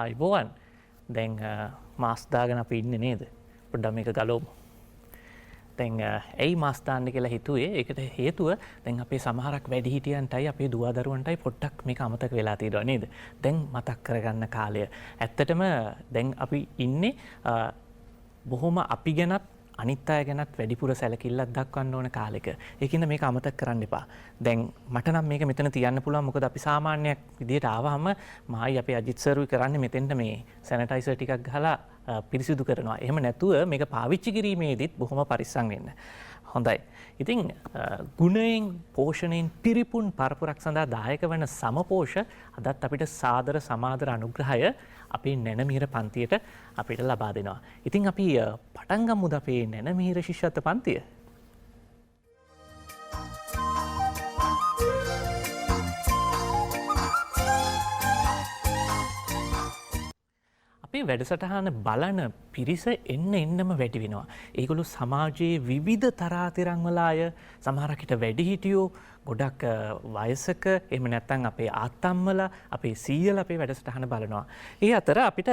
ආයිබෝවන් දැන් මාස් දාගෙන අපි ඉන්නේ නේද? පොඩ්ඩක් මේක ගලවමු. දැන් ඇයි මාස් දාන්න කියලා හිතුවේ? ඒකට හේතුව දැන් අපේ සමහරක් වැඩිහිටියන්ටයි අපේ දුවදරුවන්ටයි පොඩ්ඩක් මේක අමතක වෙලා තියෙනවා නේද? දැන් මතක් කරගන්න කාලය. ඇත්තටම දැන් අපි ඉන්නේ බොහොම අපි ගැනත් අනිත් අය ගැනත් වැඩිපුර සැලකිල්ලක් දක්වන්න ඕන කාලෙක. ඒකින්ද මේක අමතක කරන්න එපා. දැන් මට නම් මේක මෙතන තියන්න පුළුවන්. මොකද අපි සාමාන්‍යයක් විදියට ආවහම මායි අපේ අජිත් සර්වි කරන්නේ මෙතෙන්ට මේ සැනිටයිසර් ටිකක් ගහලා පිරිසිදු කරනවා. එහෙම නැතුව මේක පාවිච්චි කිරීමේදීත් බොහොම පරිස්සම් වෙන්න. හොඳයි. ඉතින් ගුණයෙන් පෝෂණයෙන් පිරිපුන් පරපුරක් සඳහා දායක වන සමපෝෂ අදත් අපිට සාදර සමාදර අනුග්‍රහය අපේ නැනමිහිර පන්තියට අපිට ලබා දෙනවා. ඉතින් අපි පටන් ගමුද අපේ නැනමිහිර ශිෂ්‍යත්ව පන්තිය? අපේ වැඩසටහන බලන පිරිස එන්නම වැඩි වෙනවා. ඒගොල්ලෝ සමාජයේ විවිධ තරාතිරම් වල අය, සමහරක් විට වැඩිහිටියෝ, ගොඩක් වයසක, එහෙම නැත්නම් අපේ ආත්තම්මලා, අපේ සීයලා අපේ වැඩසටහන බලනවා. ඒ අතර අපිට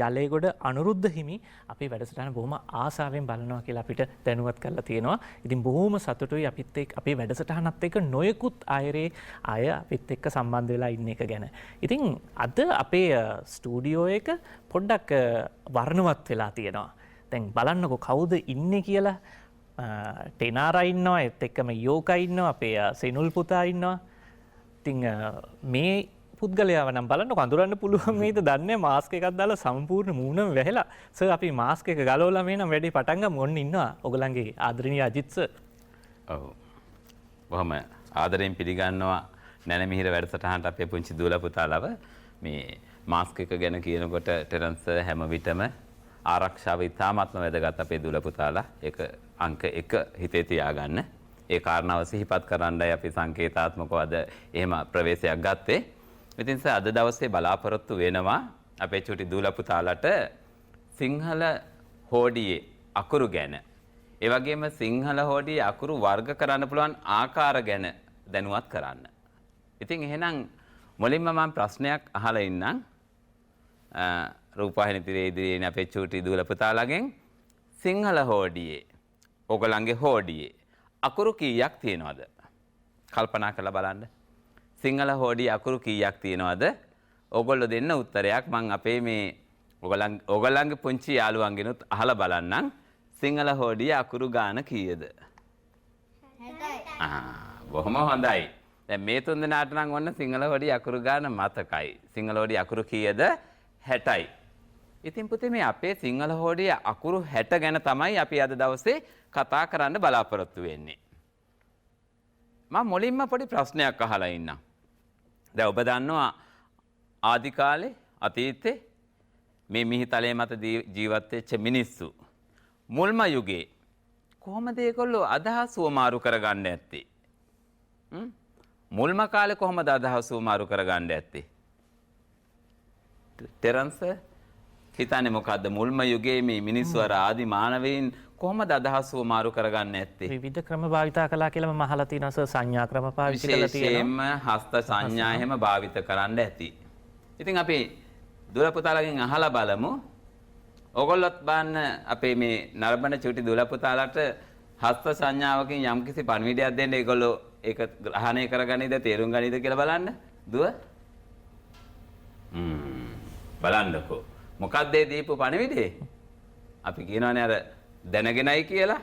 යලේගොඩ අනුරුද්ධ හිමි අපේ වැඩසටහන බොහොම ආසාවෙන් බලනවා කියලා අපිට දැනුවත් කරලා තියෙනවා. ඉතින් බොහොම සතුටුයි අපිත් එක්ක අපේ වැඩසටහනත් එක්ක නොයෙකුත් අය අපිත් එක්ක සම්බන්ධ වෙලා ඉන්න එක ගැන. ඉතින් අද අපේ ස්ටුඩියෝ එක පොඩ්ඩක් වර්ණවත් වෙලා තියෙනවා. දැන් බලන්නකො කවුද ඉන්නේ කියලා. ටෙනාරා ඉන්නවා, ඒත් එක්කම යෝකා ඉන්නවා, අපේ සෙනුල් පුතා ඉන්නවා. ඉතින් මේ පුද්ගලයාව නම් බලන්නකො අඳුරන්න පුළුවන් වේද දන්නේ මාස්ක් එකක් දාලා සම්පූර්ණ මූණම වැහිලා. සර් අපි මාස්ක් එක ගලවලා මේ නම් වැඩි පටන් ගමු. ඔන්න ඉන්නවා ඔයගලන්ගේ ආදරණීය අජිත් සර්. ඔව්. බොහොම ආදරෙන් පිළිගන්නවා නැනමිහිර වැඩසටහනට අපේ පුංචි දූලා පුතාලව. මේ මාස්ක් එක ගැන කියනකොට ටෙරන්ස් හැම විටම ආරක්ෂාව ඉතාමත්ම වැදගත් අපේ දූලා පුතාලා. ඒක අංක 1 හිතේ තියාගන්න. ඒ කාරණාව සිහිපත් කරන්නයි අපි සංකේතාත්මකව අද එහෙම ප්‍රවේශයක් ගත්තේ. ඉතින් අද දවසේ බලාපොරොත්තු වෙනවා අපේ චුටි දූලා පුතාලට සිංහල හෝඩියේ අකුරු ගැන. ඒ වගේම සිංහල හෝඩියේ අකුරු වර්ග කරන්න පුළුවන් ආකාර ගැන දැනුවත් කරන්න. ඉතින් එහෙනම් මුලින්ම මම ප්‍රශ්නයක් අහලා ඉන්නම්. රූපවාහිනී තිරේ ඉදිරියේ අපේ චූටි දූලා පුතාලගෙන් සිංහල හෝඩියේ ඔයගලන්ගේ හෝඩියේ අකුරු කීයක් තියෙනවද? කල්පනා කරලා බලන්න. සිංහල හෝඩියේ අකුරු කීයක් තියෙනවද? ඔයගොල්ලෝ දෙන්න උත්තරයක් මම අපේ මේ ඔයගලන්ගේ පුංචි යාළුවන්ගෙනුත් අහලා බලන්නම්. සිංහල හෝඩියේ අකුරු ගාන කීයද? 60යි. බොහොම හොඳයි. දැන් මේ තුන් දෙනාට නම් ඔන්න සිංහල හෝඩියේ අකුරු ගාන මතකයි. සිංහල හෝඩියේ අකුරු කීයද? 60යි. ඉතින් පුතේ මේ අපේ සිංහල හෝඩියේ අකුරු 60 ගැන තමයි අපි අද දවසේ කතා කරන්න බලාපොරොත්තු වෙන්නේ. මම මුලින්ම පොඩි ප්‍රශ්නයක් අහලා ඉන්නම්. දැන් ඔබ දන්නවා ආදි කාලේ අතීතේ මේ මිහිතලයේ මත ජීවත් වෙච්ච මිනිස්සු මුල්ම යුගයේ කොහොමද ඒගොල්ලෝ අදහස් වමාරු කරගන්න ඇත්තේ? මුල්ම කාලේ කොහොමද අදහස් වමාරු කරගන්න ඇත්තේ? ටෙරන්ස් හිතන්නේ මොකද්ද මුල්ම යුගයේ මේ මිනිස්සු අර ආදි මානවයින් කොහොමද අදහස් වමාරු කරගන්න ඇත්තේ? විවිධ ක්‍රම භාවිතා කළා කියලා මම අහලා තියෙනවා සර්. සංඥා ක්‍රම පාවිච්චි කරලා තියෙනවා. විශේෂයෙන්ම හස්ත සංඥා එහෙම භාවිත කරන්න ඇති. ඉතින් අපි දූලා පුතාලගෙන් අහලා බලමු. ඔයගොල්ලොත් බලන්න අපේ මේ නරඹන චුටි දූලා පුතාලට හස්ත සංඥාවකින් යම්කිසි පණිවිඩයක් දෙන්න ඒගොල්ලෝ ඒක ග්‍රහණය කරගන්නේද තේරුම් ගන්නේද කියලා බලන්න. දුව. බලන්නකෝ. මොකක්ද ඒ දීපු පණිවිඩේ? අපි කියනවානේ අර දැනගෙනයි කියලා.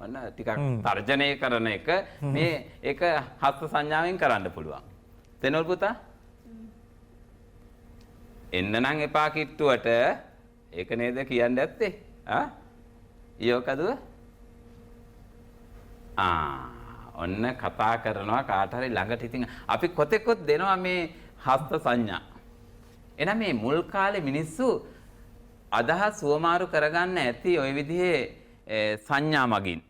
ඔන්න ටිකක් තර්ජනය කරන එක මේ ඒක හස්ත සංඥාවෙන් කරන්න පුළුවන්. තෙනොල් පුතා? එන්න නම් එපා කිට්ටුවට. ඒක නේද කියන්නේ ඇත්තේ? ඊයෝකදුව? ඔන්න කතා කරනවා කාට හරි ළඟට. ඉතින් අපි කොතෙකුත් දෙනවා මේ හස්ත සංඥා. එහෙනම් මේ මුල් කාලේ මිනිස්සු අදහස් වමාරු කරගන්න ඇති ওই විදිහේ සංඥා මගින්.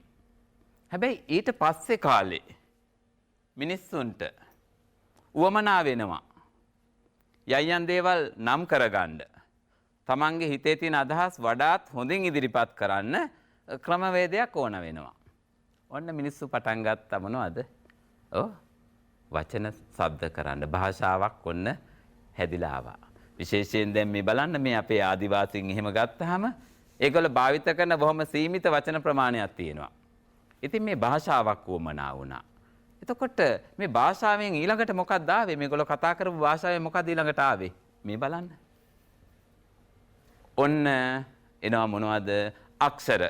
හැබැයි ඊට පස්සේ කාලේ මිනිස්සුන්ට උවමනා වෙනවා යයන් දේවල් නම් කරගන්න. තමන්ගේ හිතේ තියෙන අදහස් වඩාත් හොඳින් ඉදිරිපත් කරන්න ක්‍රමවේදයක් ඕන වෙනවා. ඔන්න මිනිස්සු පටන් ගත්ත මොනවද? වචන ශබ්ද කරන්න භාෂාවක් ඔන්න හැදිලා ආවා. විශේෂයෙන් දැන් මේ බලන්න මේ අපේ ආදිවාසීන් එහෙම ගත්තාම ඒගොල්ලෝ භාවිත කරන බොහොම සීමිත වචන ප්‍රමාණයක් තියෙනවා. ඉතින් මේ භාෂාවක් වුමනා වුණා. එතකොට මේ භාෂාවෙන් ඊළඟට මොකක්ද ආවේ? මේගොල්ලෝ කතා කරපු භාෂාවෙන් මොකක්ද ඊළඟට ආවේ? මේ බලන්න. ඔන්න එනවා මොනවද? අක්ෂර.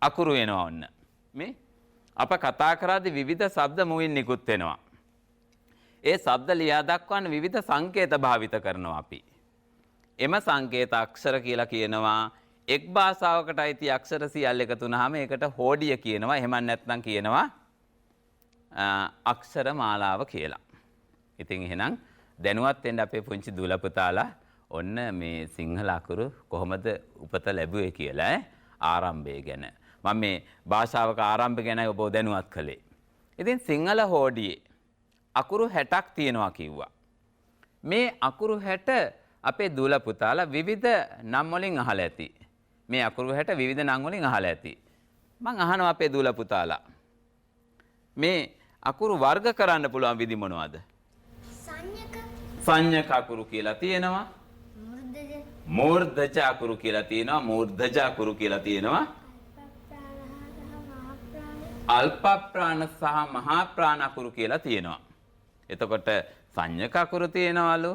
අකුරු එනවා ඔන්න. මේ අප කතා කරද්දී විවිධ ශබ්ද මුවින් නිකුත් වෙනවා. ඒ ශබ්ද ලියා දක්වන්න විවිධ සංකේත භාවිත කරනවා අපි. එම සංකේත අක්ෂර කියලා කියනවා. එක් භාෂාවකට අයිති අක්ෂර සියල්ල එකතු වුනහම ඒකට හෝඩිය කියනවා. එහෙම නැත්නම් කියනවා අක්ෂර මාලාව කියලා. ඉතින් එහෙනම් දැනුවත් වෙන්න අපේ පුංචි දූල පුතාලා ඔන්න මේ සිංහල අකුරු කොහොමද උපත ලැබුවේ කියලා ආරම්භය ගැන. මම මේ භාෂාවක ආරම්භය ගැන ඔබව දැනුවත් කළේ. ඉතින් සිංහල හෝඩියේ අකුරු 60ක් තියෙනවා කිව්වා. මේ අකුරු 60 අපේ දූල පුතාලා විවිධ නම් වලින් අහලා ඇති. මේ අකුරු 60 විවිධ නම් වලින් අහලා ඇති. මං අහනවා අපේ දූල පුතාලා මේ අකුරු වර්ග කරන්න පුළුවන් විදි මොනවද? සංඥක අකුරු කියලා තියෙනවා. මූර්ධජ අකුරු කියලා තියෙනවා. මූර්ධජ අකුරු කියලා තියෙනවා. අල්ප ප්‍රාණ සහ මහා ප්‍රාණ අකුරු කියලා තියෙනවා. එතකොට සංඥක අකුරු තියෙනවලු,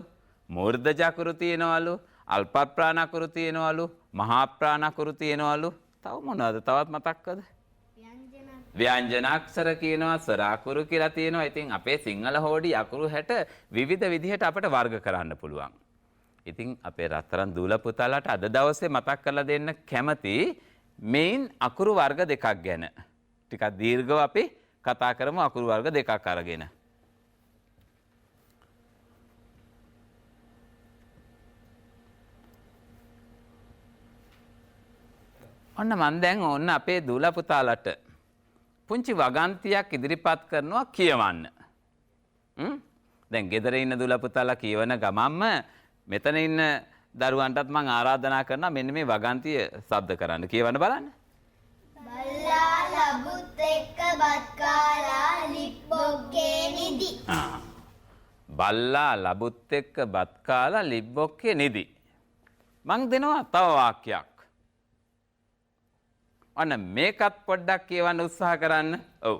මූර්ධජ අකුරු තියෙනවලු, අල්ප ප්‍රාණ අකුරු තියෙනවලු, මහා ප්‍රාණ අකුරු තියෙනවලු. තව මොනවද? තවත් මතක්කද? ව්‍යංජනාක්ෂර කියනවා, ස්වර අකුරු කියලා තියෙනවා. ඉතින් අපේ සිංහල හෝඩි අකුරු 60 විවිධ විදිහට අපිට වර්ග කරන්න පුළුවන්. ඉතින් අපේ රත්තරන් දූල පුතාලාට අද දවසේ මතක් කරලා දෙන්න කැමති මේන් අකුරු වර්ග දෙකක් ගැන. ටිකක් දීර්ඝව අපි කතා කරමු අකුරු වර්ග දෙකක් අරගෙන. ඔන්න මන් දැන් ඔන්න අපේ දූල පුතාලාට පුංචි වගන්තියක් ඉදිරිපත් කරනවා කියවන්න. දැන් ගෙදර ඉන්න දූල පුතාලා කියවන ගමන්ම මෙතන ඉන්න දරුවන්ටත් මම ආරාධනා කරනවා මෙන්න මේ වගන්තිය ශබ්ද කරන්න. කියවන්න බලන්න. බල්ලා ලබුත් එක්ක බත් කාලා ලිප්බොක්කේ නිදි. බල්ලා ලබුත් එක්ක බත් කාලා ලිප්බොක්කේ නිදි. මං දෙනවා තව වාක්‍යයක්. ඔන්න මේකත් පොඩ්ඩක් කියවන්න උත්සාහ කරන්න. ඔව්.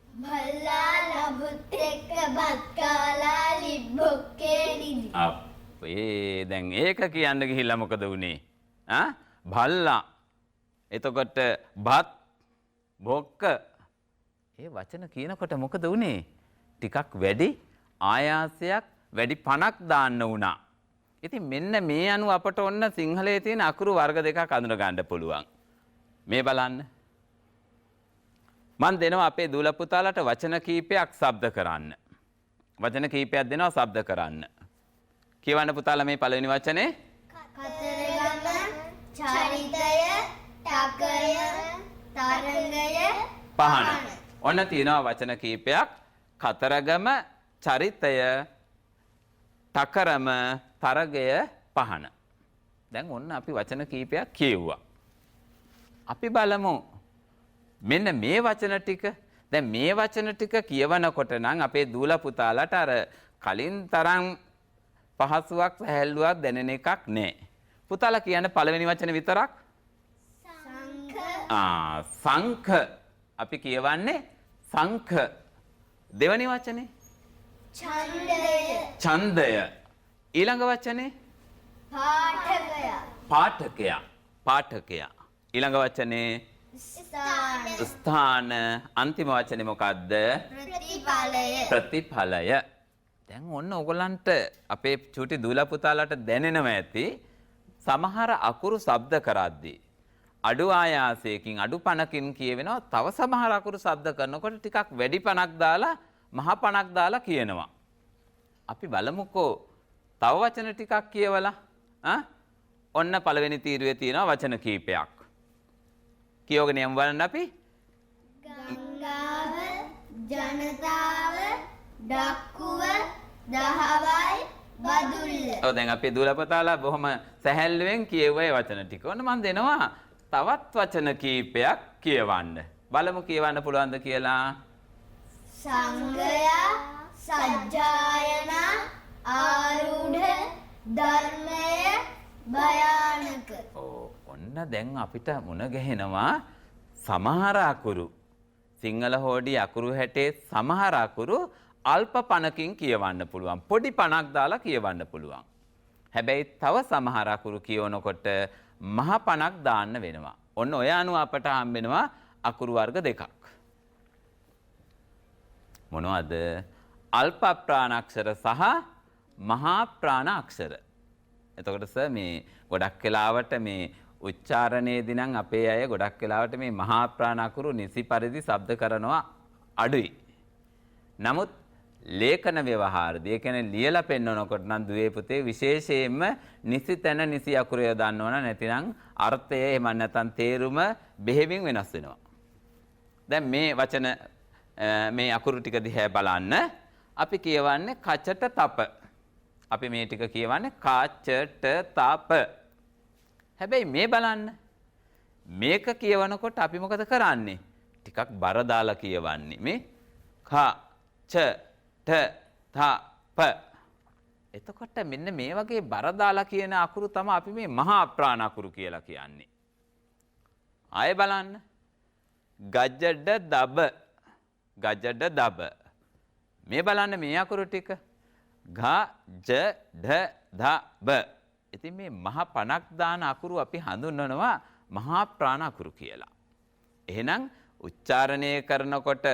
බල්ලා ලබුත් එක්ක බත් කාලා ලිප්බොක්කේ නිදි. අපේ දැන් ඒක කියන්න ගිහිල්ලා මොකද වුනේ? බල්ලා. එතකොට බත් බොක්ක. ඒ වචන කියනකොට මොකද වුනේ? ටිකක් වැඩි ආයාසයක් වැඩි පණක් දාන්න වුණා. ඉතින් මෙන්න මේ අනුව අපට ඔන්න සිංහලයේ තියෙන අකුරු වර්ග දෙකක් අඳුන ගන්න පුළුවන්. මේ බලන්න. මන් දෙනවා අපේ දූල පුතාලාට වචන කීපයක් ශබ්ද කරන්න. වචන කීපයක් දෙනවා ශබ්ද කරන්න. කියවන්න පුතාලා මේ පළවෙනි වචනේ. කතරගම, චරිතය, ටකය, තරංගය, පහන. ඔන්න තියෙනවා වචන කීපයක්. කතරගම, චරිතය, ටකරම, තරගය, පහන. දැන් ඔන්න අපි වචන කීපයක් කියුවා. අපි බලමු මෙන්න මේ වචන ටික. දැන් මේ වචන ටික කියවනකොට නම් අපේ දූල පුතාලාට අර කලින් තරම් පහසුවක් සැහැල්ලුවක් දැනෙන එකක් නෑ. පුතාලා කියන්නේ පළවෙනි වචනේ විතරක්. සංඛ. අපි කියවන්නේ සංඛ. දෙවෙනි වචනේ ඡන්දය. ඡන්දය. ඊළඟ වචනේ පාඨකය. පාඨකයා. පාඨකයා. ඊළඟ වචනේ ස්ථාන. ස්ථාන. අන්තිම වචනේ මොකද්ද? ප්‍රතිඵලය. ප්‍රතිඵලය. දැන් ඔන්න ඔයගලන්ට අපේ චූටි දූල පුතාලාට දැනෙනවා ඇති සමහර අකුරු ශබ්ද කරද්දී අඩු ආයාසයකින් අඩු පණකින් කියවෙනවා. තව සමහර අකුරු ශබ්ද කරනකොට ටිකක් වැඩි පණක් දාලා මහ පණක් දාලා කියනවා. අපි බලමුකෝ තව වචන ටිකක් කියවලා. ඔන්න පළවෙනි තීරුවේ තියෙනවා වචන කීපයක්. කියවගෙන යමු බලන්න අපි. ගංගාව, ජනතාව, ඩක්කුව, දහවල්, බදුල්ල. ඔව් දැන් අපේ දූල පුතාලා බොහොම සැහැල්ලුවෙන් කියුවේ වචන ටික. ඔන්න මම දෙනවා තවත් වචන කීපයක් කියවන්න. බලමු කියවන්න පුළුවන්ද කියලා. සංඝයා, සජ්ජායනා, ආරූඪ, ධර්මය භයානක. ඔන්න දැන් අපිට මුණ ගැහෙනවා සමහර අකුරු සිංහල හෝඩි අකුරු හැටේ සමහර අකුරු අල්ප පණකින් කියවන්න පුළුවන්. පොඩි පණක් දාලා කියවන්න පුළුවන්. හැබැයි තව සමහර අකුරු කියවනකොට මහ පණක් දාන්න වෙනවා. ඔන්න ඔය අනුව අපට හම්බෙනවා අකුරු වර්ග දෙකක්. මොනවද? අල්ප ප්‍රාණාක්ෂර සහ මහා ප්‍රාණාක්ෂර. එතකොට සර් මේ ගොඩක් වෙලාවට මේ උච්චාරණයේදී නම් අපේ අය ගොඩක් වෙලාවට මේ මහා ප්‍රාණ අකුරු නිසි පරිදි ශබ්ද කරනවා අඩුයි. නමුත් ලේඛන ව්‍යවහාරදී ඒ කියන්නේ ලියලා පෙන්වනකොට නම් දුවේ පුතේ විශේෂයෙන්ම නිසි තැන නිසි අකුර යොදන්න ඕන නැතිනම් අර්ථය එහෙම නැත්නම් තේරුම බෙහෙවින් වෙනස් වෙනවා. දැන් මේ වචන මේ අකුරු ටික දිහා බලන්න අපි කියවන්නේ කචට තප. අපි මේ ටික කියවන්නේ කචට තප. හැබැයි මේ බලන්න මේක කියවනකොට අපි මොකද කරන්නේ? ටිකක් බර දාලා කියවන්නේ. මේ ක ච ට ත ප. එතකොට මෙන්න මේ වගේ බර දාලා කියන අකුරු තමයි අපි මේ මහා ප්‍රාණ අකුරු කියලා කියන්නේ. ආයෙ බලන්න. ගජඩ දබ. ගජඩ දබ. මේ බලන්න මේ අකුරු ටික. ග ජ ඩ ද බ. ඉතින් මේ මහා පණක් දාන අකුරු අපි හඳුන්වනවා මහා ප්‍රාණ අකුරු කියලා. එහෙනම් උච්චාරණය කරනකොට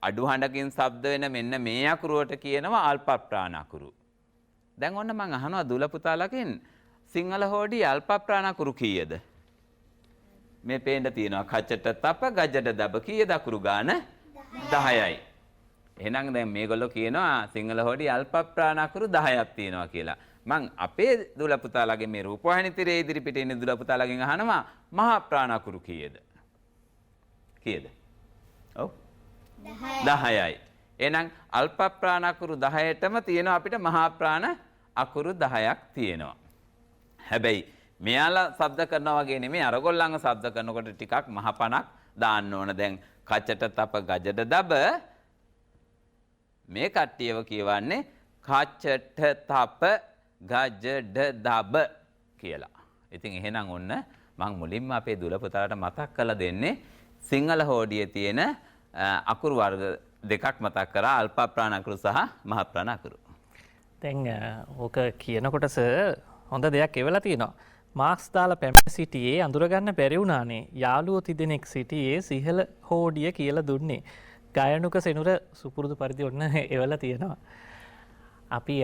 අඩු හඬකින් ශබ්ද වෙන මෙන්න මේ අකුරුවට කියනවා අල්ප ප්‍රාණ අකුරු. දැන් ඔන්න මම අහනවා දුල පුතාලකින් සිංහල හෝඩි අල්ප ප්‍රාණ අකුරු කීයද? මේ පේන්න තියෙනවා කචට තප ගජට දබ කීයද අකුරු ගාන? 10යි. එහෙනම් දැන් මේගොල්ලෝ කියනවා සිංහල හෝඩි අල්ප ප්‍රාණ අකුරු 10ක් තියෙනවා කියලා. මං අපේ දුල පුතාලගේ මේ රූපවාහිනී තිරේ ඉදිරිපිට ඉන්න දුල පුතාලගෙන් අහනවා මහා ප්‍රාණ අකුරු කීයද? කීයද? ඔව් 10යි. එහෙනම් අල්ප ප්‍රාණ අකුරු 10ටම තියෙනවා අපිට මහා ප්‍රාණ අකුරු 10ක් තියෙනවා. හැබැයි මෙයාලා ශබ්ද කරනවා වගේ නෙමෙයි අරගොල්ලන්ව ශබ්ද කරනකොට ටිකක් මහ පණක් දාන්න ඕන. දැන් කචට තප ගජට දබ මේ කට්ටියව කියවන්නේ කචට තප ගජඩ දබ කියලා. ඉතින් එහෙනම් ඔන්න මම මුලින්ම අපේ දුල පුතාලට මතක් කරලා දෙන්නේ සිංහල හෝඩියේ තියෙන අකුරු වර්ග දෙකක් මතක් කරා අල්ප ප්‍රාණ අකුරු සහ මහ ප්‍රාණ අකුරු. දැන් ඕක කියනකොට සර් හොඳ දෙයක් එවලා තියෙනවා. මාක්ස් දාලා පැමිණ සිටියේ අඳුරගන්න බැරි වුණානේ. යාළුවෝ තිදෙනෙක් සිටියේ සිහල හෝඩිය කියලා දුන්නේ. ගායනුක සෙනුර සුපුරුදු පරිදි ඔන්න එවලා තියෙනවා. අපි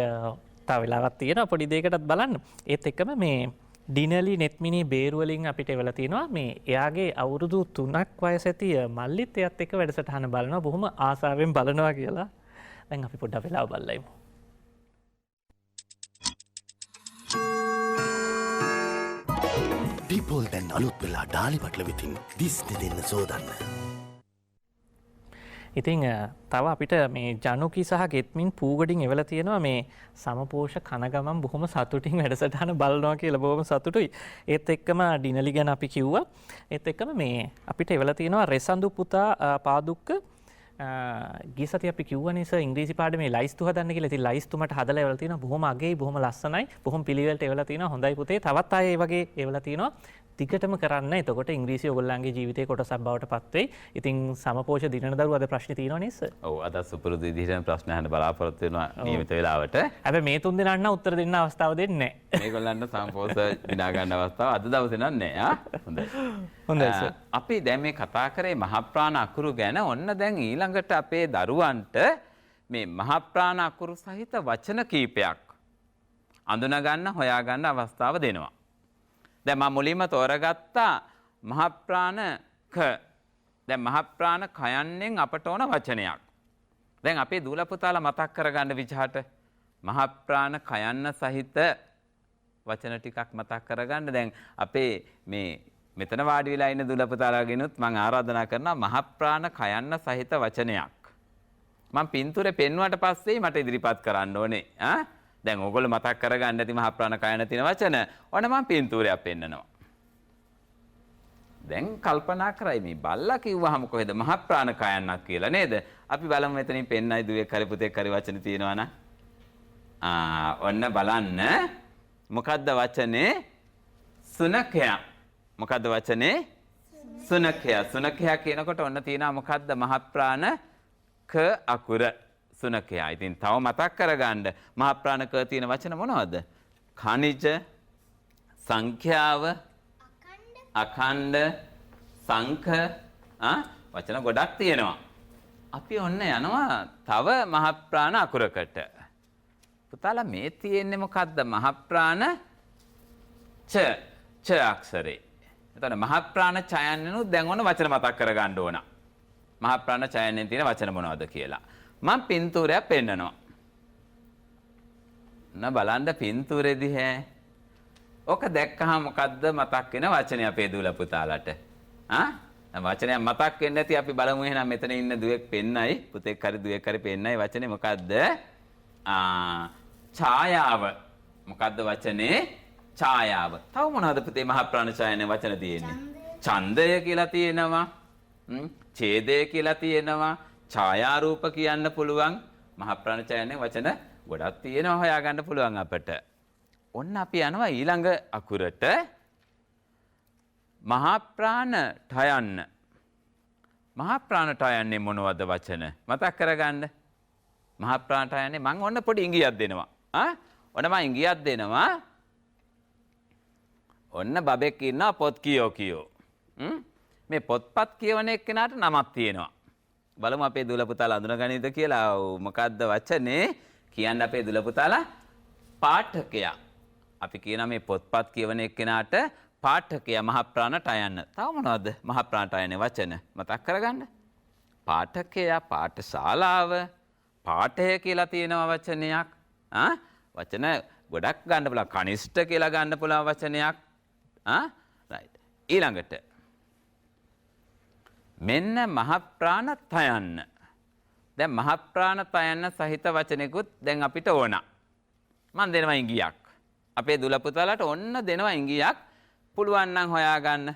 තව වෙලාවක් තියෙනවා පොඩි දෙයකටත් බලන්න. ඒත් එක්කම මේ ඩිනලි නෙත්මිනි බේරුවලින් අපිට එවලා තියෙනවා මේ එයාගේ අවුරුදු 3ක් වයස ඇති මල්ලිත් එයත් එක්ක වැඩසටහන බලනවා බොහොම ආසාවෙන් බලනවා කියලා. දැන් අපි පොඩ්ඩක් වෙලාව බලලා ඉමු. people දැන් අලුත් වෙලා ඩාලි පටල විතින් දිස්නේ දෙන්න සෝදන්න. ඉතින් තව අපිට මේ ජනුකි සහ ගෙත්මින් පූගඩින් එවලා තියෙනවා මේ සමපෝෂ කන ගමන් බොහොම සතුටින් වැඩසටහන බලනවා කියලා බොහොම සතුටුයි. ඒත් එක්කම ඩිනලි ගැන අපි කිව්වා. ඒත් එක්කම මේ අපිට එවලා තියෙනවා රෙසඳු පුතා පාදුක්ක ගිය සතියේ අපි කිව්වනේ සර් ඉංග්‍රීසි පාඩමේ ලයිස්තු හදන්න කියලා. ඉතින් ලයිස්තු මට හදලා එවලා තියෙනවා බොහොම අගෙයි බොහොම ලස්සනයි. බොහොම පිළිවෙලට එවලා තියෙනවා. හොඳයි පුතේ. තවත් අය ඒ වගේ එවලා තියෙනවා. දිගටම කරන්න. එතකොට ඉංග්‍රීසි ඔයගොල්ලන්ගේ ජීවිතේ කොටසක් බවට පත් වෙයි. ඉතින් සමපෝෂ දිනන දරුවෝ අද ප්‍රශ්නේ තියෙනවා නේද සර්? ඔව් අද සුපුරුදු විදිහටම ප්‍රශ්න අහන්න බලාපොරොත්තු වෙනවා නියමිත වෙලාවට. හැබැයි මේ තුන් දෙනාට නම් උත්තර දෙන්න අවස්ථාව දෙන්නේ නැහැ. මේගොල්ලන්ට සම්පෝෂ දිනා ගන්න අවස්ථාව අද දවසේ නෑ ආ. හොඳයි. හොඳයි සර්. අපි දැන් මේ කතා කරේ මහ ප්‍රාණ අකුරු ගැන. ඔන්න දැන් ඊළඟට අපේ දරුවන්ට මේ මහ ප්‍රාණ අකුරු සහිත වචන කීපයක් අඳුන ගන්න හොයා ගන්න අවස්ථාව දෙනවා. දැන් මම මුලින්ම තෝරගත්තා මහ ප්‍රාණ ක. දැන් මහ ප්‍රාණ කයන්නෙන් අපට ඕන වචනයක්. දැන් අපේ දූල පුතාලා මතක් කරගන්න විදිහට මහ ප්‍රාණ කයන්න සහිත වචන ටිකක් මතක් කරගන්න. දැන් අපේ මේ මෙතන වාඩි වෙලා ඉන්න දූල පුතාලාගෙනුත් මම ආරාධනා කරනවා මහ ප්‍රාණ කයන්න සහිත වචනයක්. මම පින්තූරේ පෙන්වුවට පස්සේ මට ඉදිරිපත් කරන්න ඕනේ. දැන් ඕගොල්ලෝ මතක් කරගන්න ඇති මහ ප්‍රාණ කයන තියෙන වචන. ඔන්න මම පින්තූරයක් පෙන්නනවා. දැන් කල්පනා කරයි මේ බල්ලා කිව්වහම කොහෙද මහ ප්‍රාණ කයන්නක් කියලා නේද? අපි බලමු මෙතනින් පෙන්නයි දුවේ කරි පුතේ කරි වචන තියෙනවා නම්. ඔන්න බලන්න මොකද්ද වචනේ? සුනඛයා. මොකද්ද වචනේ? සුනඛයා. සුනඛයා කියනකොට ඔන්න තියෙනවා මොකද්ද? මහ ප්‍රාණ ක අකුර සුනඛයා. ඉතින් තව මතක් කරගන්න මහ ප්‍රාණ ක තියෙන වචන මොනවද? khනිජ, සංඛ්‍යාව, අඛණ්ඩ, සංඛ වචන ගොඩක් තියෙනවා. අපි ඔන්න යනවා තව මහ ප්‍රාණ අකුරකට. පුතාලා මේ තියෙන්නේ මොකද්ද? මහ ප්‍රාණ ච අක්ෂරේ. එතන මහ ප්‍රාණ ඡයන්නුත් දැන් ඔන්න වචන මතක් කරගන්න ඕන. මහ ප්‍රාණ ඡයන්නෙන් තියෙන වචන මොනවද කියලා. මම පින්තූරයක් පෙන්නනවා. බලන්න පින්තූරෙදි ඕක දැක්කහම මොකද්ද මතක් වෙන වචනේ අපේ දූල පුතාලට? වචනයක් මතක් වෙන්නේ නැති අපි බලමු එහෙනම් මෙතන ඉන්න දුවෙක් පෙන්නයි පුතෙක් හරි දුවෙක් හරි පෙන්නයි වචනේ මොකද්ද? ඡායාව. මොකද්ද වචනේ? ඡායාව. තව මොනවද පුතේ මහ ප්‍රාණ ඡායනේ වචන තියෙන්නේ? ඡන්දය කියලා තියෙනවා. ඡේදය කියලා තියෙනවා. ඡායාරූප කියන්න පුළුවන්. මහ ප්‍රාණ ඡායනේ වචන ගොඩක් තියෙනවා හොයාගන්න පුළුවන් අපට. ඔන්න අපි යනවා ඊළඟ අකුරට. මහා ප්‍රාණ ඨයන්න. මහා ප්‍රාණ ඨයන්නේ මොනවද වචන? මතක් කරගන්න. මහා ප්‍රාණ ඨයන්නේ මම ඔන්න පොඩි ඉඟියක් දෙනවා. ඔන්න මම ඉඟියක් දෙනවා. ඔන්න බබෙක් ඉන්නවා පොත් කියෝ. මේ පොත්පත් කියවන එක්කෙනාට නමක් තියෙනවා. බලමු අපේ දුල පුතාලා අඳුනගන්නේද කියලා. මොකද්ද වචනේ? කියන්න අපේ දුල පුතාලා පාඨකයා. අපි කියනවා මේ පොත්පත් කියවන එක්කෙනාට පාඨකයා මහ ප්‍රාණ ඨයන්න. තව මොනවද මහ ප්‍රාණ ඨයන්නේ වචන? මතක් කරගන්න. පාඨකයා, පාඨශාලාව, පාඨය කියලා තියෙනවා වචනයක්. වචන ගොඩක් ගන්න පුළුවන්. කනිෂ්ඨ කියලා ගන්න පුළුවන් වචනයක්. රයිට්. ඊළඟට මෙන්න මහ ප්‍රාණ ඨයන්න. දැන් මහ ප්‍රාණ ඨයන්න සහිත වචනෙකුත් දැන් අපිට ඕන. මම දෙනවා ඉඟියක්. අපේ දුල පුතාලාට ඔන්න දෙනවා ඉඟියක්. පුළුවන් නම් හොයාගන්න.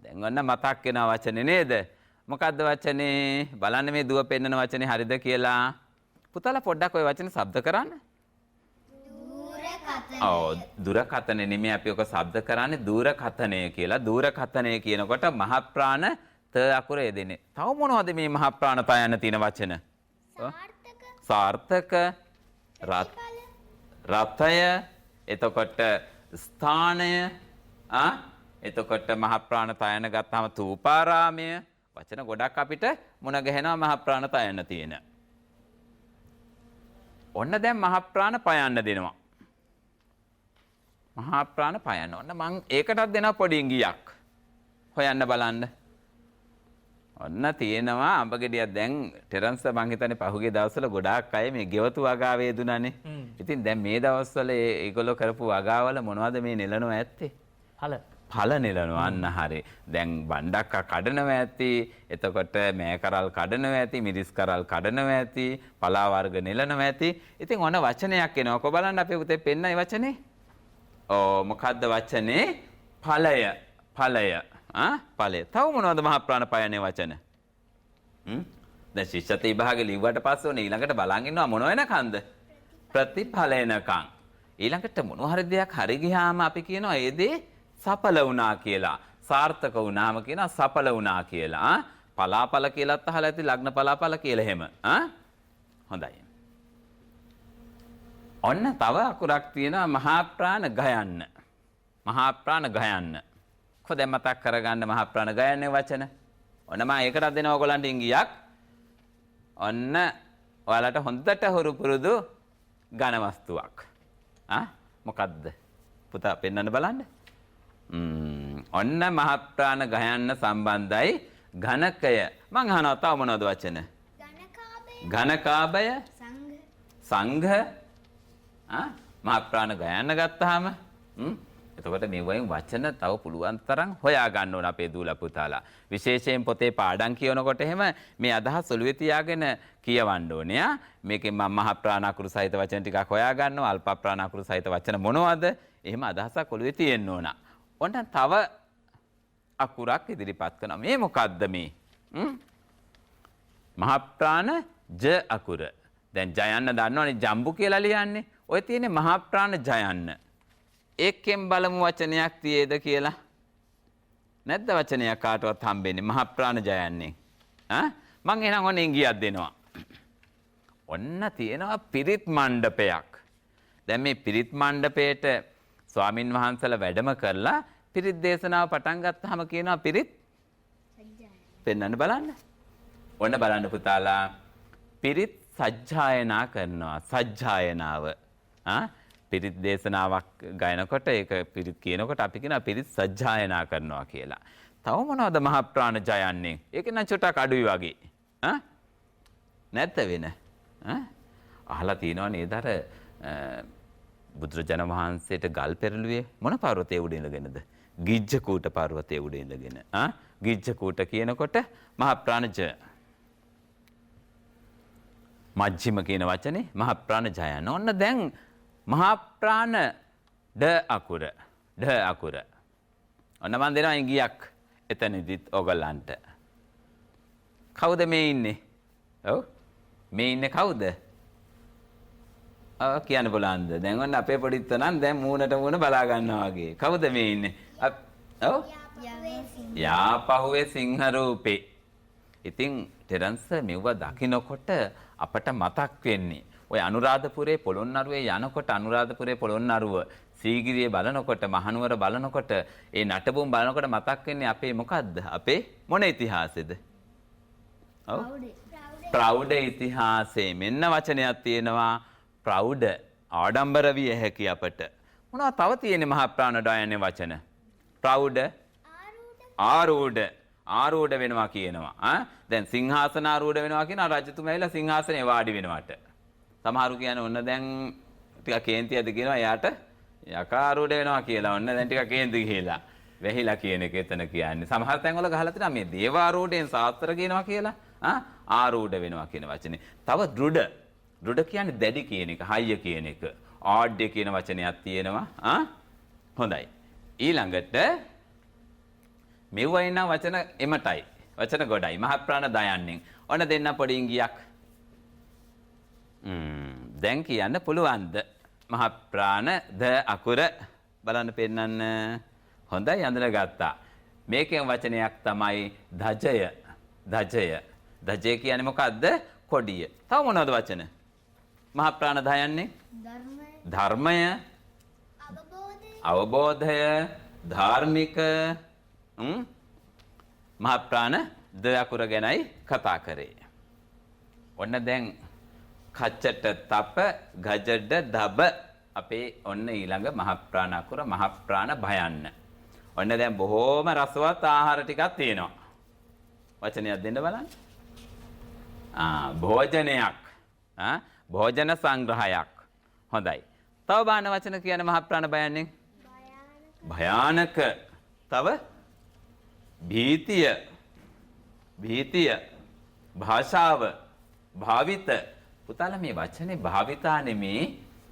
දැන් ඔන්න මතක් වෙන වචනේ නේද? මොකද්ද වචනේ? බලන්න මේ දුව පෙන්නන වචනේ හරිද කියලා. පුතාලා පොඩ්ඩක් ওই වචනේ ශබ්ද කරන්න. දුරකථනය නෙමෙයි අපි ඔක ශබ්ද කරන්නේ දුරකථනය කියලා. දුරකථනය කියනකොට මහ ප්‍රාණ ත අකුරේ දෙන්නේ. තව මොනවද මේ මහ ප්‍රාණ ඨයන්න තියෙන වචන? සාර්ථක, රතය, එතකොට ස්ථානය, එතකොට මහ ප්‍රාණ ඨයන්න ගත්තාම තූපාරාමය. වචන ගොඩක් අපිට මුණ ගැහෙනවා මහ ප්‍රාණ ඨයන්න තියෙන. ඔන්න දැන් මහ ප්‍රාණ පයන්න දෙනවා. මහා ප්‍රාණ පයන්න. ඔන්න මං ඒකටත් දෙනවා පොඩි ඉඟියක්. හොයන්න බලන්න. ඔන්න තියෙනවා අඹ ගෙඩියක්. දැන් ටෙරන්ස් මං හිතන්නේ පහුගිය දවස්වල ගොඩාක් අය මේ ගෙවතු වගාවේ දුනානේ. ඉතින් දැන් මේ දවස්වල ඒගොල්ලෝ කරපු වගාවල මොනවද මේ නෙලනවා ඇත්තේ? ඵල නෙලනවා. අන්න හරි. දැන් බණ්ඩක්කා කඩනවා ඇති. එතකොට මෑ කරල් කඩනවා ඇති. මිරිස් කරල් කඩනවා ඇති. පලා වර්ග නෙලනවා ඇති. ඉතින් ඔන්න වචනයක් එනවා. කො බලන්න අපේ පුතේ පෙන්නයි වචනේ. මොකද්ද වචනේ? ඵලය. ඵලය. තව මොනවද මහ ප්‍රාණ පයන්නේ වචන? දැන් ශිෂ්‍යත්ව විභාගෙ ලිව්වට පස්සේ ඔන්න ඊළඟට බලන් ඉන්නවා මොන වෙනකන්ද? ප්‍රතිඵල එනකන්. ඊළඟට මොන හරි දෙයක් හරි ගියාම අපි කියනවා ඒ දේ සඵල වුණා කියලා. සාර්ථක වුණාම කියනවා සඵල වුණා කියලා. පලාපල කියලාත් අහලා ඇති. ලග්න පලාපල කියලා එහෙම. හොඳයි. ඔන්න තව අකුරක් තියෙනවා මහා ප්‍රාණ ගයන්න. මහා ප්‍රාණ ගයන්න. කොහොමද මතක් කරගන්න මහා ප්‍රාණ ගයන්නේ වචන? ඔන්න මම ඒකටත් දෙනවා ඔයගොල්ලන්ට ඉංගියක්. ඔන්න ඔයාලට හොඳට හුරු පුරුදු ඝන වස්තුවක්. මොකද්ද? පුතා පෙන්වන්න බලන්න. ඔන්න මහා ප්‍රාණ ගයන්න සම්බන්ධයි ඝනකය. මං අහනවා තව මොනවද වචන? ඝනකාභය. සංඝ. මහා ප්‍රාණ ගයන්න ගත්තාම එතකොට මේ වයින් වචන තව පුළුවන් තරම් හොයා ගන්න ඕන අපේ දූල පුතාලා. විශේෂයෙන් පොතේ පාඩම් කියනකොට එහෙම මේ අදහස් ඔළුවේ තියාගෙන කියවන්න ඕනේ. මේකෙන් මම මහා ප්‍රාණ අකුරු සහිත වචන ටිකක් හොයා ගන්නවා. අල්ප ප්‍රාණ අකුරු සහිත වචන මොනවද? එහෙම අදහසක් ඔළුවේ තියෙන්න ඕන. ඔන්න තව අකුරක් ඉදිරිපත් කරනවා. මේ මොකද්ද මේ? මහා ප්‍රාණ ජ අකුර. දැන් ජයන්න දන්නවනේ ජම්බු කියලා ලියන්නේ. ඔය තියෙන්නේ මහා ප්‍රාණ ජයන්න. ඒකෙන් බලමු වචනයක් තියේද කියලා. නැද්ද වචනයක් කාටවත් හම්බෙන්නේ මහ ප්‍රාණ ජයන්නේ? මං එහෙනම් ඔන්න ඉංගියක් දෙනවා. ඔන්න තියෙනවා පිරිත් මණ්ඩපයක්. දැන් මේ පිරිත් මණ්ඩපයේට ස්වාමින් වහන්සේලා වැඩම කරලා පිරිත් දේශනාව පටන් ගත්තාම කියනවා පිරිත් පෙන්වන්න බලන්න. ඔන්න බලන්න පුතාලා පිරිත් සජ්ජායනා කරනවා. සජ්ජායනාව. පිරිත් දේශනාවක් ගයනකොට ඒක පිරිත් කියනකොට අපි කියනවා පිරිත් සජ්ජායනා කරනවා කියලා. තව මොනවද මහ ප්‍රාණ ජයන්නේ? ඒක නම් චුට්ටක් අඩුයි වගේ. නැත්ද වෙන? අහලා තියෙනව නේද අර බුදුරජාණන් වහන්සේට ගල් පෙරළුවේ මොන පර්වතයේ උඩ ඉඳගෙනද? ගිජ්ජකූට පර්වතයේ උඩ ඉඳගෙන. ගිජ්ජකූට කියනකොට මහ ප්‍රාණ ජය. මජ්ක්‍ධිම කියන වචනේ මහ ප්‍රාණ ජයන. ඔන්න දැන් මහ ප්‍රාණ ඩ අකුර. ඩ අකුර. ඔන්න මන් දෙනවා ඉංගියක් එතනදිත් ඔයගලන්ට. කවුද මේ ඉන්නේ? ඔව්. මේ ඉන්නේ කවුද? කියන්න බලන්න. දැන් ඔන්න අපේ පොඩිත් නම් දැන් මූණට මූණ බලා ගන්නවා වගේ. කවුද මේ ඉන්නේ? ඔව්. යාපහුවේ සිංහ රූපේ. ඉතින් ටෙරන්ස් මෙව දකින්නකොට අපට මතක් වෙන්නේ ඔය අනුරාධපුරේ පොළොන්නරුවේ යනකොට අනුරාධපුරේ පොළොන්නරුව සීගිරිය බලනකොට මහනුවර බලනකොට ඒ නටබුන් බලනකොට මතක් වෙන්නේ අපේ මොකද්ද? අපේ මොන ඉතිහාසෙද? ඔව්. ප්‍රෞಢ ඉතිහාසයේ මෙන්න වචනයක් තියෙනවා ප්‍රෞಢ ආඩම්බර විය හැකි අපට. මොනවා තව තියෙන්නේ මහා ප්‍රාණ ඩයන්නේ වචන? ප්‍රෞಢ ආරූඪ ආරූඪ වෙනවා කියනවා. දැන් සිංහාසන ආරූඪ වෙනවා කියන රජතුමා ඇවිල්ලා සිංහාසනේ වාඩි වෙනවට. සමහරු කියන්නේ ඔන්න දැන් ටිකක් කේන්තියද කියනවා එයාට යකා ආරූඪ වෙනවා කියලා. ඔන්න දැන් ටිකක් කේන්ති ගිහිලා. වැහිලා කියන එක එතන කියන්නේ. සමහර තැන්වල ගහලා තියෙනවා මේ දේවාරූඪයෙන් සාස්ත්‍ර කියනවා කියලා. ආරූඪ වෙනවා කියන වචනේ. තව දෘඪ. දෘಢ කියන්නේ දැඩි කියන එක, හයිය කියන එක. ආඩ්‍ය කියන වචනයක් තියෙනවා. හොඳයි. ඊළඟට මෙවයින වචන එමටයි. වචන ගොඩයි. මහ ප්‍රාණ දයන්නේ. ඔන්න දෙන්න පොඩි ඉංගියක්. දැන් කියන්න පුළුවන්ද? මහ ප්‍රාණ ද අකුර බලන්න පෙන්නන්න. හොඳයි අඳුනගත්තා. මේකෙන් වචනයක් තමයි ධජය. ධජය. ධජය කියන්නේ මොකද්ද? කොඩිය. තව මොනවද වචන? මහ ප්‍රාණ දයන්නේ? ධර්මය. අවබෝධය. ධාර්මික. මහ ප්‍රාණ ද අකුර ගැනයි කතා කරේ. ඔන්න දැන් කච්චට තප ගජඩ දබ අපේ ඔන්න ඊළඟ මහ ප්‍රාණ අකුර මහ ප්‍රාණ භයන්න. ඔන්න දැන් බොහෝම රසවත් ආහාර ටිකක් තියෙනවා. වචනයක් දෙන්න බලන්න. භෝජනයක්. භෝජන සංග්‍රහයක්. හොඳයි. තව බාන වචන කියන මහ ප්‍රාණ භයන්නේ? භයානක. තව භීතිය. භීතිය. භාෂාව. භාවිත. පුතාලා මේ වචනේ භාවිතා නෙමේ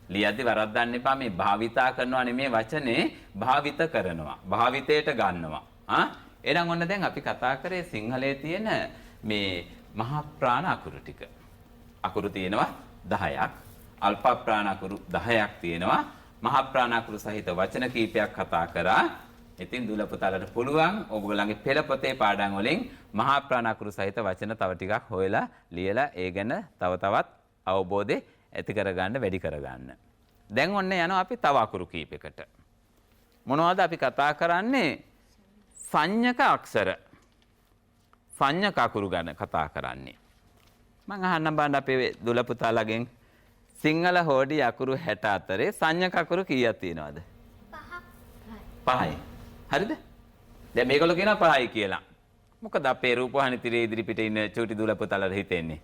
ලියද්දි වරද්දන්න එපා. මේ භාවිතා කරනවා නෙමේ වචනේ භාවිත කරනවා. භාවිතයට ගන්නවා. එහෙනම් ඔන්න දැන් අපි කතා කරේ සිංහලයේ තියෙන මේ මහා ප්‍රාණ අකුරු ටික. අකුරු තියෙනවා 10ක්. අල්ප ප්‍රාණ අකුරු 10ක් තියෙනවා. මහා ප්‍රාණ අකුරු සහිත වචන කීපයක් කතා කරා. ඉතින් දුල පුතාලට පුළුවන් ඔයගොල්ලන්ගේ පෙළ පොතේ පාඩම් වලින් මහා ප්‍රාණ අකුරු සහිත වචන තව ටිකක් හොයලා ලියලා ඒ ගැන තව තවත් අවබෝධය ඇති කරගන්න වැඩි කරගන්න. දැන් ඔන්න යනවා අපි තව අකුරු කීපයකට. මොනවද අපි කතා කරන්නේ? සංඥක අක්ෂර. සංඥක අකුරු ගැන කතා කරන්නේ. මම අහන්න බලන්න අපේ දුල පුතාලගෙන් සිංහල හෝඩි අකුරු 64 සංඥක අකුරු කීයක් තියෙනවද? 5යි. හරිද? දැන් මේගොල්ලෝ කියනවා 5යි කියලා. මොකද අපේ රූපවාහිනී තිරේ ඉදිරිපිට ඉන්න චූටි දුල පුතාලට හිතෙන්නේ